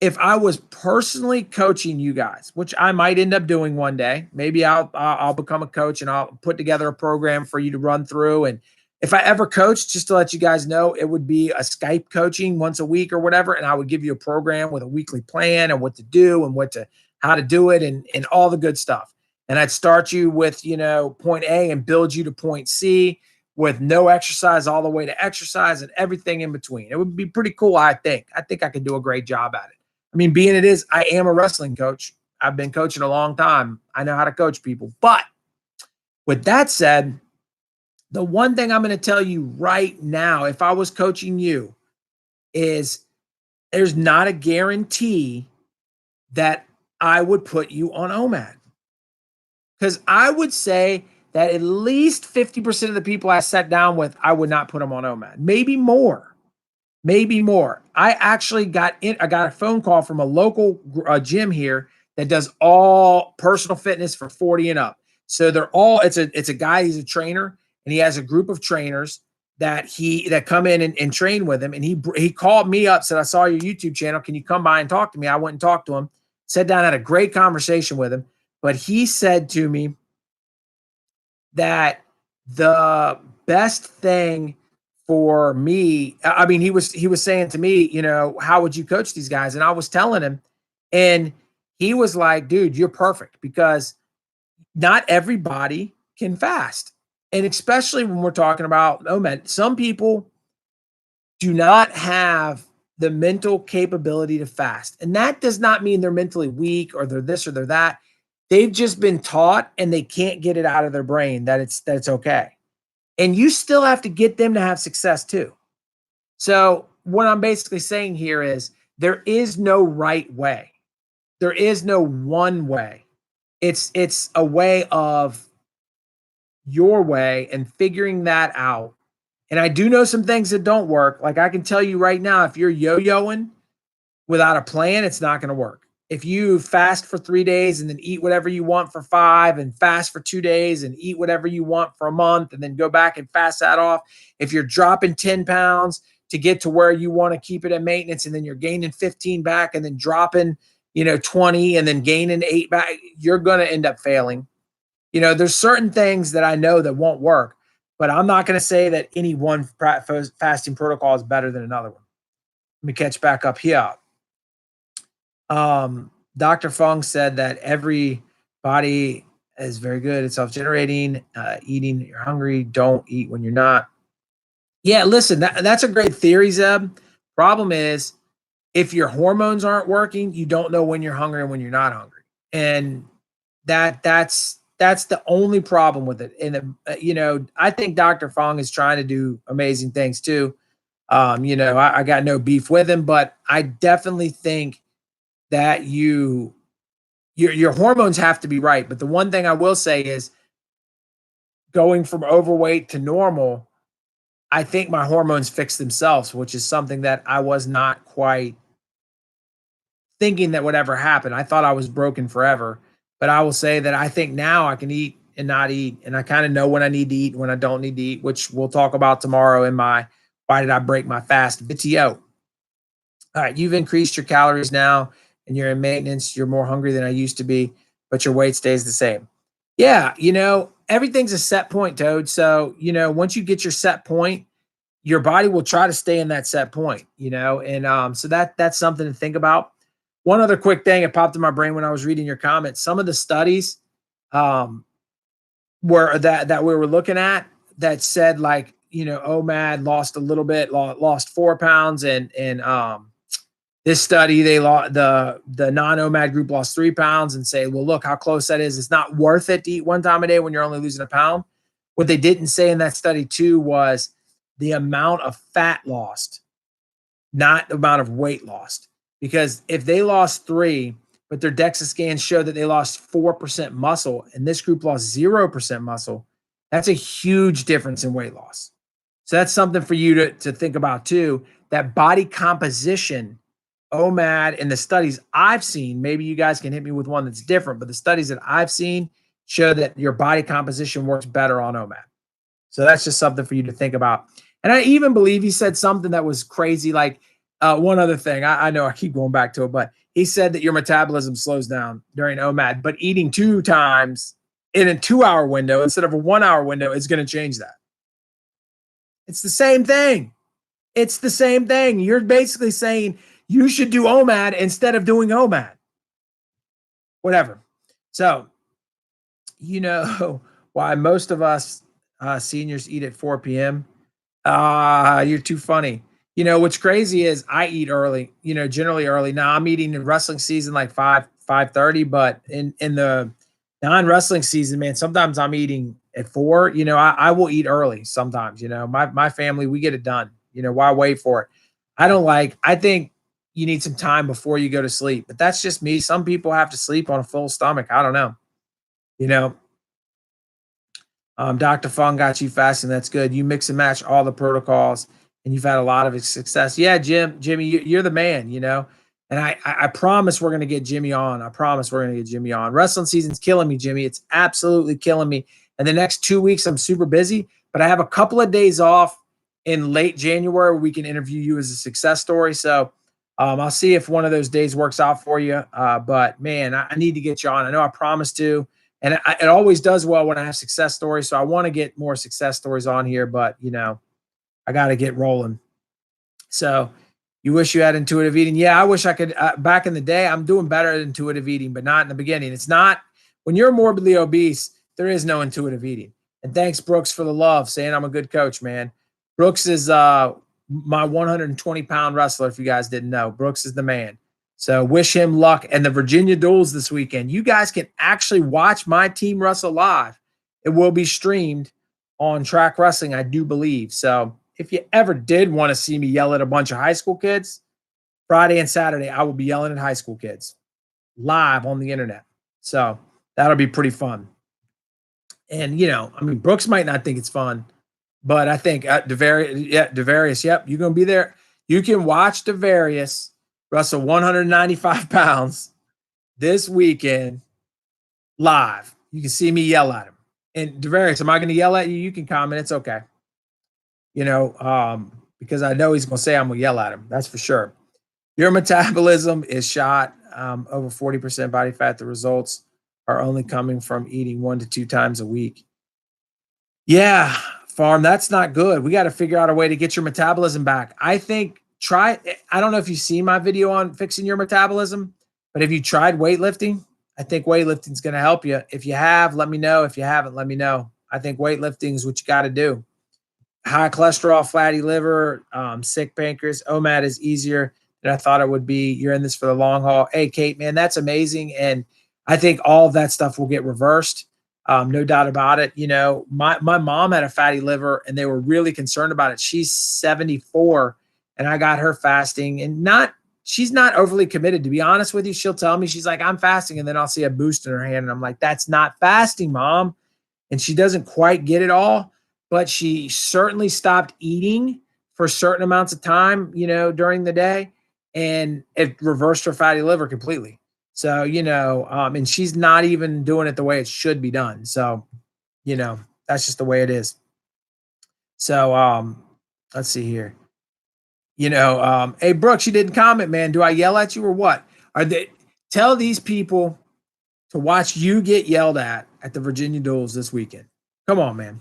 if I was personally coaching you guys, which I might end up doing one day, maybe I'll become a coach and I'll put together a program for you to run through. And if I ever coach, just to let you guys know, it would be a Skype coaching once a week or whatever. And I would give you a program with a weekly plan and what to do and how to do it and all the good stuff. And I'd start you with, point A and build you to point C with no exercise all the way to exercise and everything in between. It would be pretty cool, I think. I think I could do a great job at it. I mean, being it is, I am a wrestling coach. I've been coaching a long time. I know how to coach people. But with that said, the one thing I'm going to tell you right now, if I was coaching you, is there's not a guarantee that I would put you on OMAD. Because I would say that at least 50% of the people I sat down with, I would not put them on OMAD. Maybe more. Maybe more. I actually got a phone call from a local gym here that does all personal fitness for 40 and up. So it's a guy, he's a trainer, and he has a group of trainers that come in and train with him. And he called me up, said, I saw your YouTube channel. Can you come by and talk to me? I went and talked to him, sat down, had a great conversation with him. But he said to me that the best thing for me, I mean, he was saying to me, how would you coach these guys? And I was telling him, and he was like, dude, you're perfect, because not everybody can fast. And especially when we're talking about OMAD, some people do not have the mental capability to fast. And that does not mean they're mentally weak or they're this or they're that. They've just been taught and they can't get it out of their brain that it's okay. And you still have to get them to have success too. So what I'm basically saying here is there is no right way. There is no one way. It's a way of your way and figuring that out. And I do know some things that don't work. Like I can tell you right now, if you're yo-yoing without a plan, it's not going to work. If you fast for 3 days and then eat whatever you want for 5 and fast for 2 days and eat whatever you want for a month and then go back and fast that off, if you're dropping 10 pounds to get to where you want to keep it at maintenance and then you're gaining 15 back and then dropping, 20 and then gaining 8 back, you're going to end up failing. There's certain things that I know that won't work, but I'm not going to say that any one fasting protocol is better than another one. Let me catch back up here. Dr. Fung said that every body is very good. It's self-generating. Eating, you're hungry. Don't eat when you're not. Yeah, listen, that's a great theory, Zeb. Problem is, if your hormones aren't working, you don't know when you're hungry and when you're not hungry. And that's the only problem with it. And, I think Dr. Fung is trying to do amazing things too. I got no beef with him, but I definitely think that your hormones have to be right. But the one thing I will say is going from overweight to normal, I think my hormones fix themselves, which is something that I was not quite thinking that would ever happen. I thought I was broken forever, but I will say that I think now I can eat and not eat. And I kind of know when I need to eat and when I don't need to eat, which we'll talk about tomorrow in my Why Did I Break My Fast video. All right, you've increased your calories now and you're in maintenance. You're more hungry than I used to be, but your weight stays the same. Yeah, everything's a set point, Toad. So, once you get your set point, your body will try to stay in that set point, and so that's something to think about. One other quick thing, it popped in my brain when I was reading your comments. Some of the studies um, were that we were looking at that said, like, OMAD lost a little bit, lost 4 pounds, and this study, they lost the non-OMAD group lost 3 pounds, and say, well, look how close that is. It's not worth it to eat one time a day when you're only losing a pound. What they didn't say in that study too was the amount of fat lost, not the amount of weight lost. Because if they lost 3, but their DEXA scans show that they lost 4% muscle, and this group lost 0% muscle, that's a huge difference in weight loss. So that's something for you to think about too. That body composition, OMAD, and the studies I've seen, maybe you guys can hit me with one that's different, but the studies that I've seen show that your body composition works better on OMAD. So that's just something for you to think about. And I even believe he said something that was crazy. Like one other thing, I know I keep going back to it, but he said that your metabolism slows down during OMAD, but eating 2 times in a 2-hour window instead of a 1-hour window is going to change that. It's the same thing. It's the same thing. You're basically saying you should do OMAD instead of doing OMAD. Whatever. So, why most of us seniors eat at 4 p.m. You're too funny. What's crazy is I eat early, generally early. Now I'm eating in wrestling season like 5:30, but in the non-wrestling season, man, sometimes I'm eating at 4. I will eat early sometimes. My family, we get it done. Why wait for it? I think you need some time before you go to sleep, but that's just me. Some people have to sleep on a full stomach. I don't know. Dr. Fung got you fasting. That's good. You mix and match all the protocols, and you've had a lot of success. Yeah, Jimmy, you're the man. And I promise we're gonna get Jimmy on. I promise we're gonna get Jimmy on. Wrestling season's killing me, Jimmy. It's absolutely killing me. And the next 2 weeks, I'm super busy, but I have a couple of days off in late January where we can interview you as a success story. So I'll see if one of those days works out for you. But man, I need to get you on. I know I promised to. And it always does well when I have success stories. So I want to get more success stories on here, but I got to get rolling. So you wish you had intuitive eating. Yeah, I wish I could. Back in the day, I'm doing better at intuitive eating, but not in the beginning. It's not when you're morbidly obese, there is no intuitive eating. And thanks, Brooks, for the love, saying I'm a good coach, man. Brooks is my 120-pound wrestler, if you guys didn't know. Brooks is the man. So wish him luck. And the Virginia Duels this weekend. You guys can actually watch my team wrestle live. It will be streamed on Track Wrestling, I do believe. So if you ever did want to see me yell at a bunch of high school kids, Friday and Saturday, I will be yelling at high school kids live on the internet. So that'll be pretty fun. And, Brooks might not think it's fun, but I think DeVarius, yep, you're going to be there. You can watch DeVarius wrestle 195 pounds this weekend live. You can see me yell at him. And DeVarius, am I going to yell at you? You can comment. It's okay. Because I know he's going to say I'm going to yell at him. That's for sure. Your metabolism is shot over 40% body fat. The results are only coming from eating 1 to 2 times a week. Yeah, Farm, that's not good. We got to figure out a way to get your metabolism back. I think I don't know if you've seen my video on fixing your metabolism, but have you tried weightlifting? I think weightlifting is going to help you. If you have, let me know. If you haven't, let me know. I think weightlifting is what you got to do. High cholesterol, fatty liver, sick pancreas. OMAD is easier than I thought it would be. You're in this for the long haul. Hey, Kate, man, that's amazing. And I think all of that stuff will get reversed. No doubt about it. My mom had a fatty liver and they were really concerned about it. She's 74 and I got her fasting and she's not overly committed, to be honest with you. She'll tell me, she's like, I'm fasting. And then I'll see a boost in her hand. And I'm like, that's not fasting, Mom. And she doesn't quite get it all, but she certainly stopped eating for certain amounts of time, during the day. And it reversed her fatty liver completely. So, and she's not even doing it the way it should be done. So, that's just the way it is. So, let's see here. Hey, Brooks, you didn't comment, man. Do I yell at you or what? Tell these people to watch you get yelled at the Virginia Duels this weekend. Come on, man.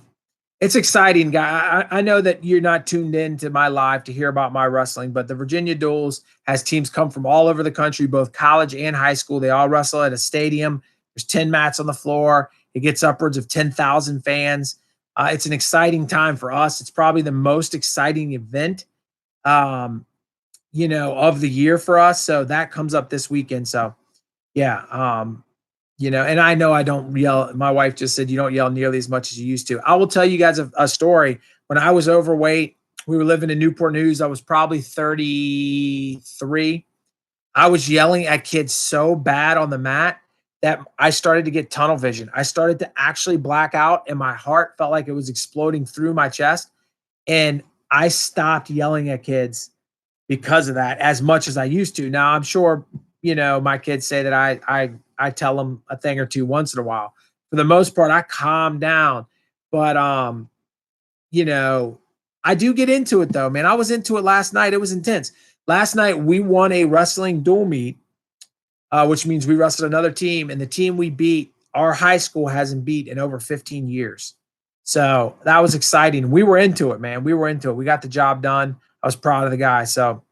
It's exciting, guy. I know that you're not tuned in to my live to hear about my wrestling, but the Virginia Duels has teams come from all over the country, both college and high school. They all wrestle at a stadium. There's 10 mats on the floor. It gets upwards of 10,000 fans. It's an exciting time for us. It's probably the most exciting event, um, of the year for us. So that comes up this weekend. So yeah, and I know I don't yell. My wife just said you don't yell nearly as much as you used to. I will tell you guys a story. When I was overweight, we were living in Newport News. I was probably 33. I was yelling at kids so bad on the mat that I started to get tunnel vision. I started to actually black out, and my heart felt like it was exploding through my chest. And I stopped yelling at kids because of that as much as I used to. Now I'm sure, my kids say that I tell them a thing or two once in a while. For the most part, I calm down. But you know, I do get into it though, man. I was into it last night. It was intense. Last night we won a wrestling dual meet, which means we wrestled another team, and the team we beat, our high school hasn't beat in over 15 years. So that was exciting. We were into it, man. We were into it. We got the job done. I was proud of the guy. So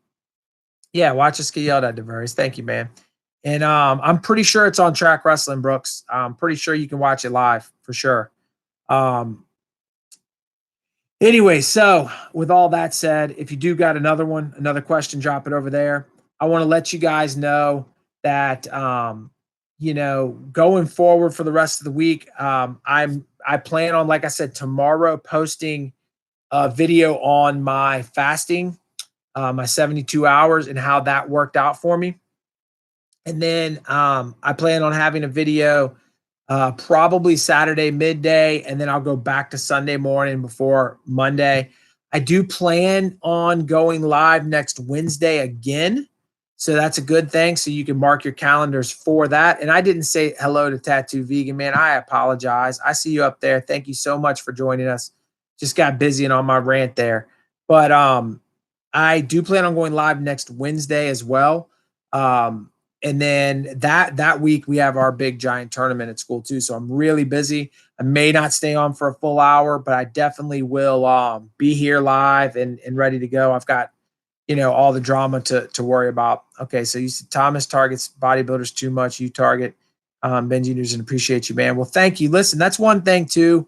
yeah, watch us get yelled at, DeVaris. Thank you, man. And I'm pretty sure it's on Track Wrestling, Brooks. I'm pretty sure you can watch it live for sure. Um, anyway, so with all that said, if you do got another question, drop it over there. I want to let you guys know that going forward for the rest of the week, I plan on, like I said, tomorrow posting a video on my fasting, my 72 hours and how that worked out for me. And then I plan on having a video probably Saturday midday, and then I'll go back to Sunday morning before Monday. I do plan on going live next Wednesday again. So that's a good thing. So you can mark your calendars for that. And I didn't say hello to Tattoo Vegan, man. I apologize. I see you up there. Thank you so much for joining us. Just got busy and on my rant there. But I do plan on going live next Wednesday as well. And then that week we have our big giant tournament at school too. So I'm really busy. I may not stay on for a full hour, but I definitely will be here live and ready to go. I've got, all the drama to worry about. Okay, so you said Thomas targets bodybuilders too much. You target Benji News, and appreciate you, man. Well, thank you. Listen, that's one thing too.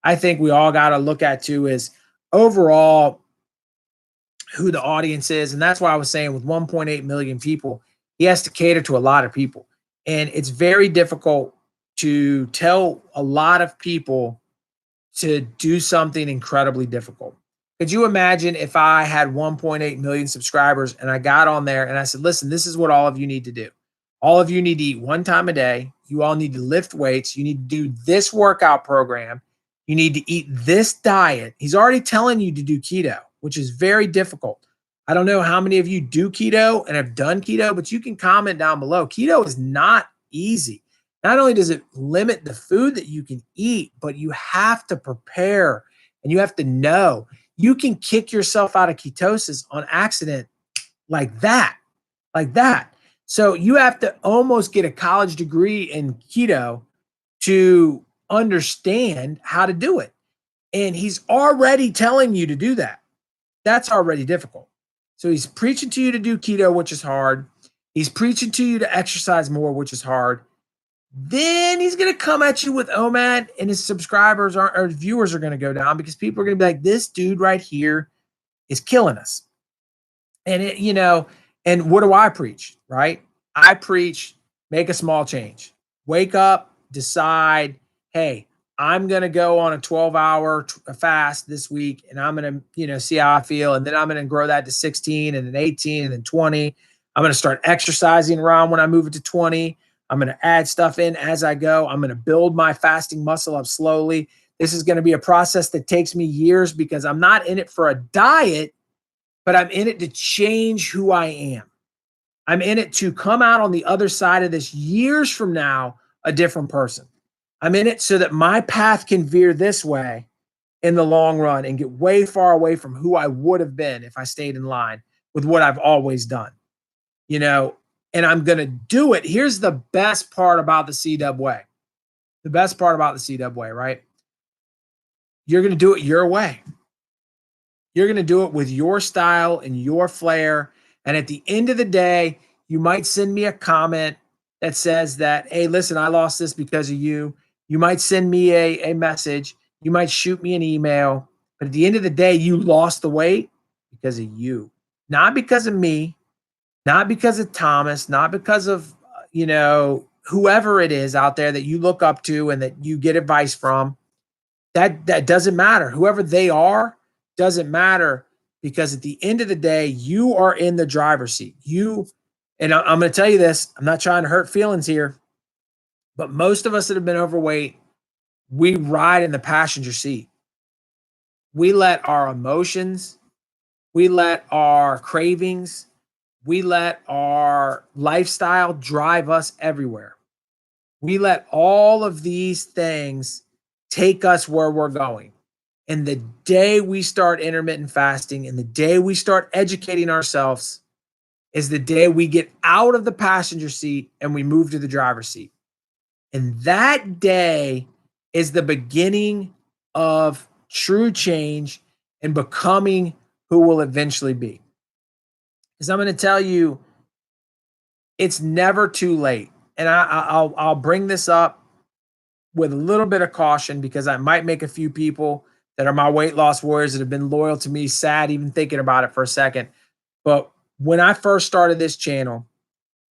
I think we all got to look at too is overall who the audience is. And that's why I was saying with 1.8 million people, he has to cater to a lot of people. And it's very difficult to tell a lot of people to do something incredibly difficult. Could you imagine if I had 1.8 million subscribers and I got on there and I said, listen, this is what all of you need to do. All of you need to eat one time a day. You all need to lift weights. You need to do this workout program. You need to eat this diet. He's already telling you to do keto, which is very difficult. I don't know how many of you do keto and have done keto, but you can comment down below. Keto is not easy. Not only does it limit the food that you can eat, but you have to prepare and you have to know. You can kick yourself out of ketosis on accident like that, like that. So you have to almost get a college degree in keto to understand how to do it. And he's already telling you to do that. That's already difficult. So he's preaching to you to do keto, which is hard. He's preaching to you to exercise more, which is hard. Then he's going to come at you with OMAD, and his subscribers or viewers are going to go down because people are going to be like, this dude right here is killing us. And and what do I preach, right? I preach, make a small change. Wake up, decide, hey, I'm going to go on a 12-hour fast this week, and I'm going to, see how I feel. And then I'm going to grow that to 16 and then 18 and then 20. I'm going to start exercising around when I move it to 20. I'm going to add stuff in as I go. I'm going to build my fasting muscle up slowly. This is going to be a process that takes me years because I'm not in it for a diet, but I'm in it to change who I am. I'm in it to come out on the other side of this years from now, a different person. I'm in it so that my path can veer this way in the long run and get way far away from who I would have been if I stayed in line with what I've always done, and I'm going to do it. Here's the best part about the C-Dub way. The best part about the C-Dub way, right? you're going to do it your way. You're going to do it with your style and your flair. And at the end of the day, you might send me a comment that says that, hey, listen, I lost this because of you. You might send me a message. You might shoot me an email. But at the end of the day, you lost the weight because of you, not because of me, not because of Thomas, not because of, whoever it is out there that you look up to and that you get advice from. That doesn't matter. Whoever they are doesn't matter, because at the end of the day, you are in the driver's seat. And I'm going to tell you this, I'm not trying to hurt feelings here, but most of us that have been overweight, we ride in the passenger seat. We let our emotions, we let our cravings, we let our lifestyle drive us everywhere. We let all of these things take us where we're going. And the day we start intermittent fasting and the day we start educating ourselves is the day we get out of the passenger seat and we move to the driver's seat. And that day is the beginning of true change and becoming who we'll eventually be. Because I'm going to tell you, it's never too late. And I'll bring this up with a little bit of caution, because I might make a few people that are my weight loss warriors that have been loyal to me sad even thinking about it for a second. But when I first started this channel,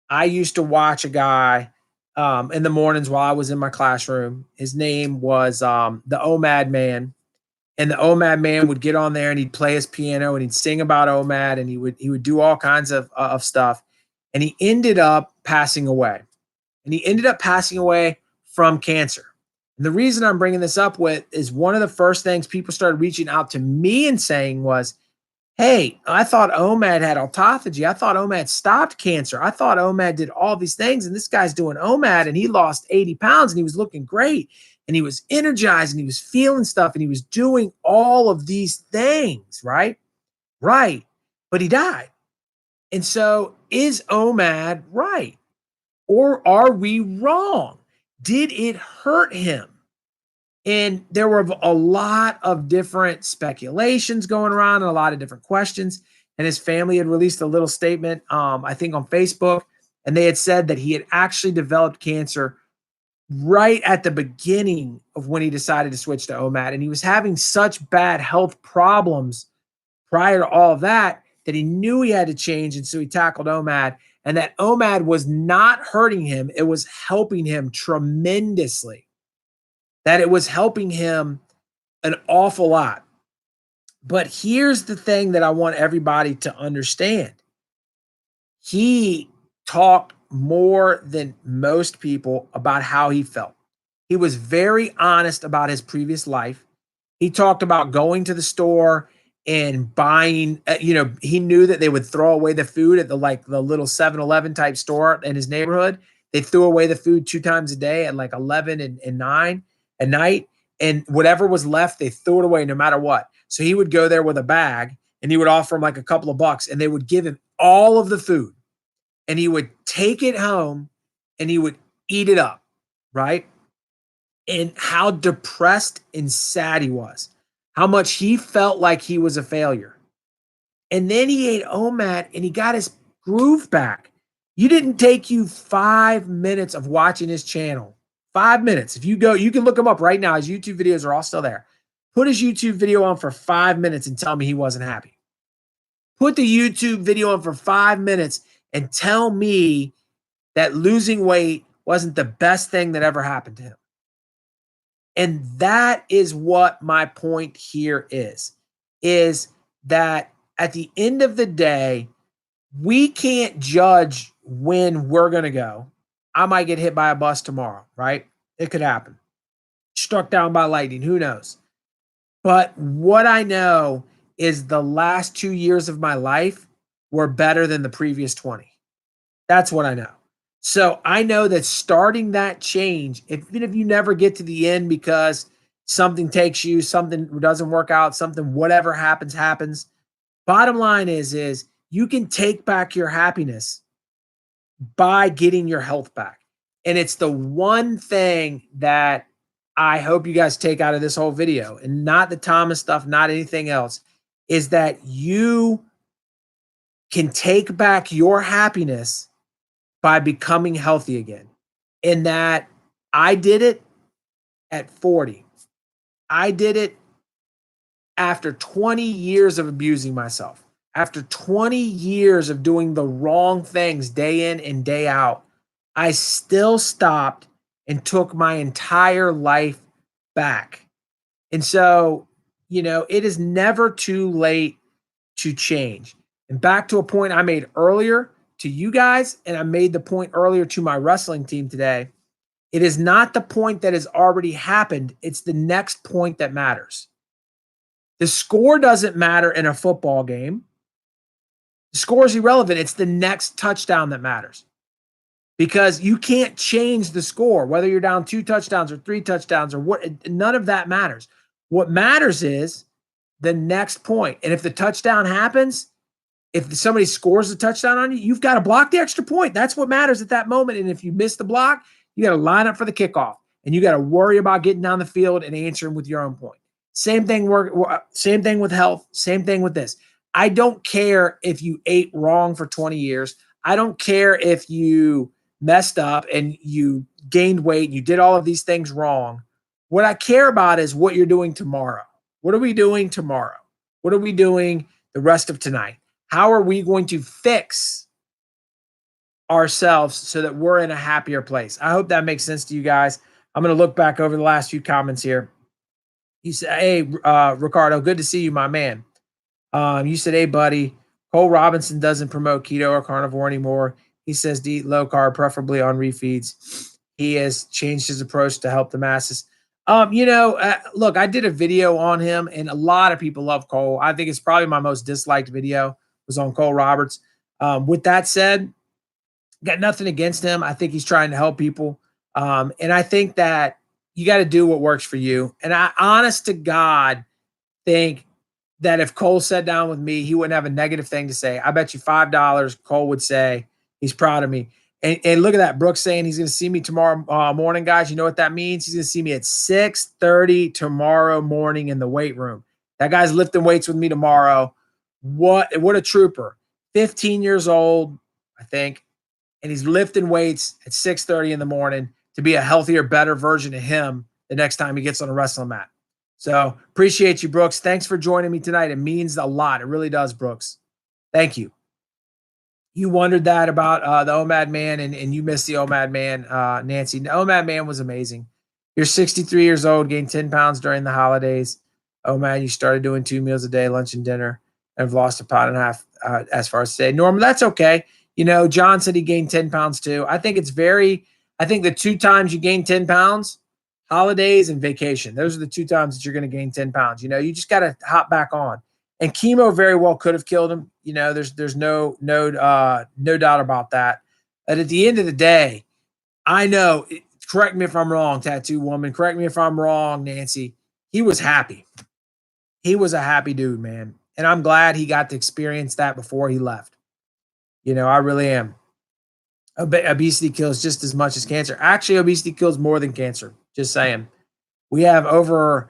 I used to watch a guy in the mornings while I was in my classroom. His name was the OMAD man. And the OMAD man would get on there and he'd play his piano and he'd sing about OMAD, and he would do all kinds of stuff. And he ended up passing away. And he ended up passing away from cancer. And the reason I'm bringing this up with is one of the first things people started reaching out to me and saying was, hey, I thought OMAD had autophagy. I thought OMAD stopped cancer. I thought OMAD did all these things. And this guy's doing OMAD and he lost 80 pounds and he was looking great. And he was energized and he was feeling stuff and he was doing all of these things, right? Right. But he died. And so is OMAD right? Or are we wrong? Did it hurt him? And there were a lot of different speculations going around and a lot of different questions. And his family had released a little statement, I think on Facebook, and they had said that he had actually developed cancer right at the beginning of when he decided to switch to OMAD. And he was having such bad health problems prior to all of that that he knew he had to change. And so he tackled OMAD, and that OMAD was not hurting him. It was helping him tremendously. That it was helping him an awful lot. But here's the thing that I want everybody to understand. He talked more than most people about how he felt. He was very honest about his previous life. He talked about going to the store and buying, he knew that they would throw away the food at the little 7-Eleven type store in his neighborhood. They threw away the food 2 times a day at like 11 and 9 at night. And whatever was left, they threw it away no matter what. So he would go there with a bag and he would offer him like a couple of bucks and they would give him all of the food. And he would take it home and he would eat it up, right? And how depressed and sad he was, how much he felt like he was a failure. And then he ate OMAD and he got his groove back. You didn't take you 5 minutes of watching his channel. 5 minutes. If you go, you can look him up right now. His YouTube videos are all still there. Put his YouTube video on for 5 minutes and tell me he wasn't happy. Put the YouTube video on for 5 minutes and tell me that losing weight wasn't the best thing that ever happened to him. And that is what my point here is that at the end of the day, we can't judge when we're going to go. I might get hit by a bus tomorrow, right? It could happen. Struck down by lightning, who knows? But what I know is the last 2 years of my life were better than the previous 20. That's what I know. So I know that starting that change, even if you never get to the end because something takes you, something doesn't work out, something, whatever happens. Bottom line is you can take back your happiness by getting your health back. And it's the one thing that I hope you guys take out of this whole video, and not the Thomas stuff, not anything else, is that you can take back your happiness by becoming healthy again. In that I did it at 40. I did it after 20 years of abusing myself. After 20 years of doing the wrong things day in and day out, I still stopped and took my entire life back. And so, it is never too late to change. And back to a point I made earlier to you guys, and I made the point earlier to my wrestling team today. It is not the point that has already happened, it's the next point that matters. The score doesn't matter in a football game. The score is irrelevant. It's the next touchdown that matters, because you can't change the score, whether you're down 2 touchdowns or 3 touchdowns or what. None of that matters. What matters is the next point. And if the touchdown happens, if somebody scores a touchdown on you, you've got to block the extra point. That's what matters at that moment. And if you miss the block, you got to line up for the kickoff, and you got to worry about getting down the field and answering with your own point. Same thing with health. Same thing with this. I don't care if you ate wrong for 20 years. I don't care if you messed up and you gained weight and you did all of these things wrong. What I care about is what you're doing tomorrow. What are we doing tomorrow? What are we doing the rest of tonight? How are we going to fix ourselves so that we're in a happier place? I hope that makes sense to you guys. I'm going to look back over the last few comments here. You said, hey, Ricardo, good to see you, my man. You said, hey, buddy, Cole Robinson doesn't promote keto or carnivore anymore. He says to eat low carb, preferably on refeeds. He has changed his approach to help the masses. Look, I did a video on him, and a lot of people love Cole. I think it's probably my most disliked video was on Cole Roberts. With that said, got nothing against him. I think he's trying to help people. And I think that you got to do what works for you. And I, honest to God, think that if Cole sat down with me, he wouldn't have a negative thing to say. I bet you $5 Cole would say he's proud of me. And look at that, Brooks saying he's going to see me tomorrow morning, guys. You know what that means? He's going to see me at 6:30 tomorrow morning in the weight room. That guy's lifting weights with me tomorrow. What a trooper. 15 years old, I think, and he's lifting weights at 6:30 in the morning to be a healthier, better version of him the next time he gets on a wrestling mat. So appreciate you, Brooks. Thanks for joining me tonight. It means a lot. It really does, Brooks. Thank you. You wondered that about the OMAD man, and you missed the OMAD man, Nancy. The OMAD man was amazing. You're 63 years old, gained 10 pounds during the holidays. OMAD, you started doing 2 meals a day, lunch and dinner, and have lost 1.5 pounds as far as today. Norman, that's okay. John said he gained 10 pounds too. I think the 2 times you gain 10 pounds, holidays and vacation. Those are the 2 times that you're going to gain 10 pounds. You just got to hop back on. And chemo very well could have killed him. There's no doubt about that. But at the end of the day, I know, correct me if I'm wrong, tattoo woman, correct me if I'm wrong, Nancy, he was happy. He was a happy dude, man. And I'm glad he got to experience that before he left. I really am. Obesity kills just as much as cancer. Actually, obesity kills more than cancer. Just saying. We have over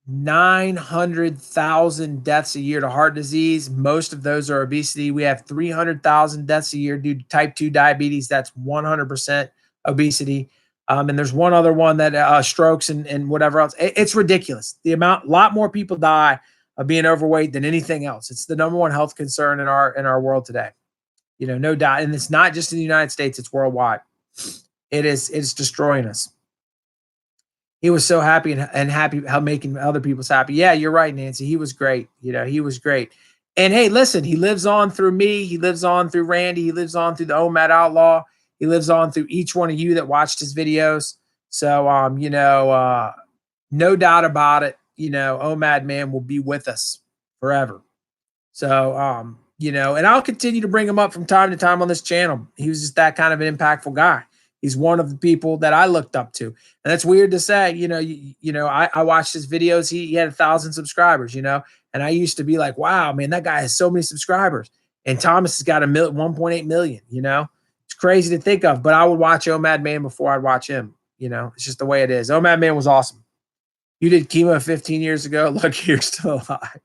900,000 deaths a year to heart disease. Most of those are obesity. We have 300,000 deaths a year due to type 2 diabetes. That's 100% obesity. And there's one other one that strokes and whatever else. It's ridiculous. A lot more people die of being overweight than anything else. It's the number one health concern in our world today. No doubt. And it's not just in the United States, it's worldwide. It's destroying us. He was so happy and happy how making other people's happy. Yeah, you're right, Nancy. He was great. He was great. And hey, listen, he lives on through me. He lives on through Randy. He lives on through the OMAD Outlaw. He lives on through each one of you that watched his videos. So, no doubt about it. OMAD man will be with us forever. So, and I'll continue to bring him up from time to time on this channel. He was just that kind of an impactful guy. He's one of the people that I looked up to. And that's weird to say, I watched his videos. He had 1,000 subscribers, and I used to be like, wow, man, that guy has so many subscribers. And Thomas has got 1.8 million, It's crazy to think of, but I would watch OMAD Man before I'd watch him. You know, it's just the way it is. OMAD man was awesome. You did chemo 15 years ago. Look, you're still alive.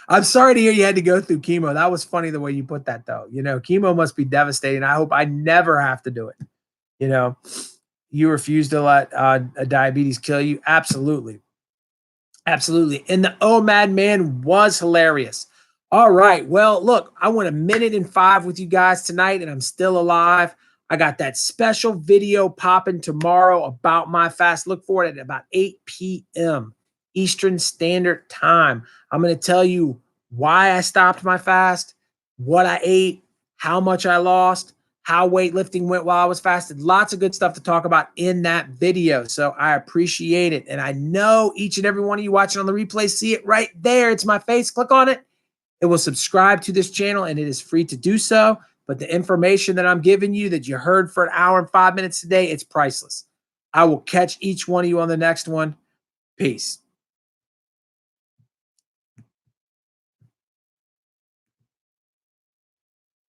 I'm sorry to hear you had to go through chemo. That was funny the way you put that, though. You know, chemo must be devastating. I hope I never have to do it. You know, you refuse to let a diabetes kill you. Absolutely. Absolutely. And the OMAD man was hilarious. All right. Well, look, I went 1:05 with you guys tonight, and I'm still alive. I got that special video popping tomorrow about my fast. Look for it at about 8 p.m. Eastern Standard Time. I'm going to tell you why I stopped my fast, what I ate, how much I lost, how weightlifting went while I was fasted. Lots of good stuff to talk about in that video. So I appreciate it. And I know each and every one of you watching on the replay see it right there. It's my face. Click on it. It will subscribe to this channel, and it is free to do so. But the information that I'm giving you that you heard for 1 hour and 5 minutes today, it's priceless. I will catch each one of you on the next one. Peace.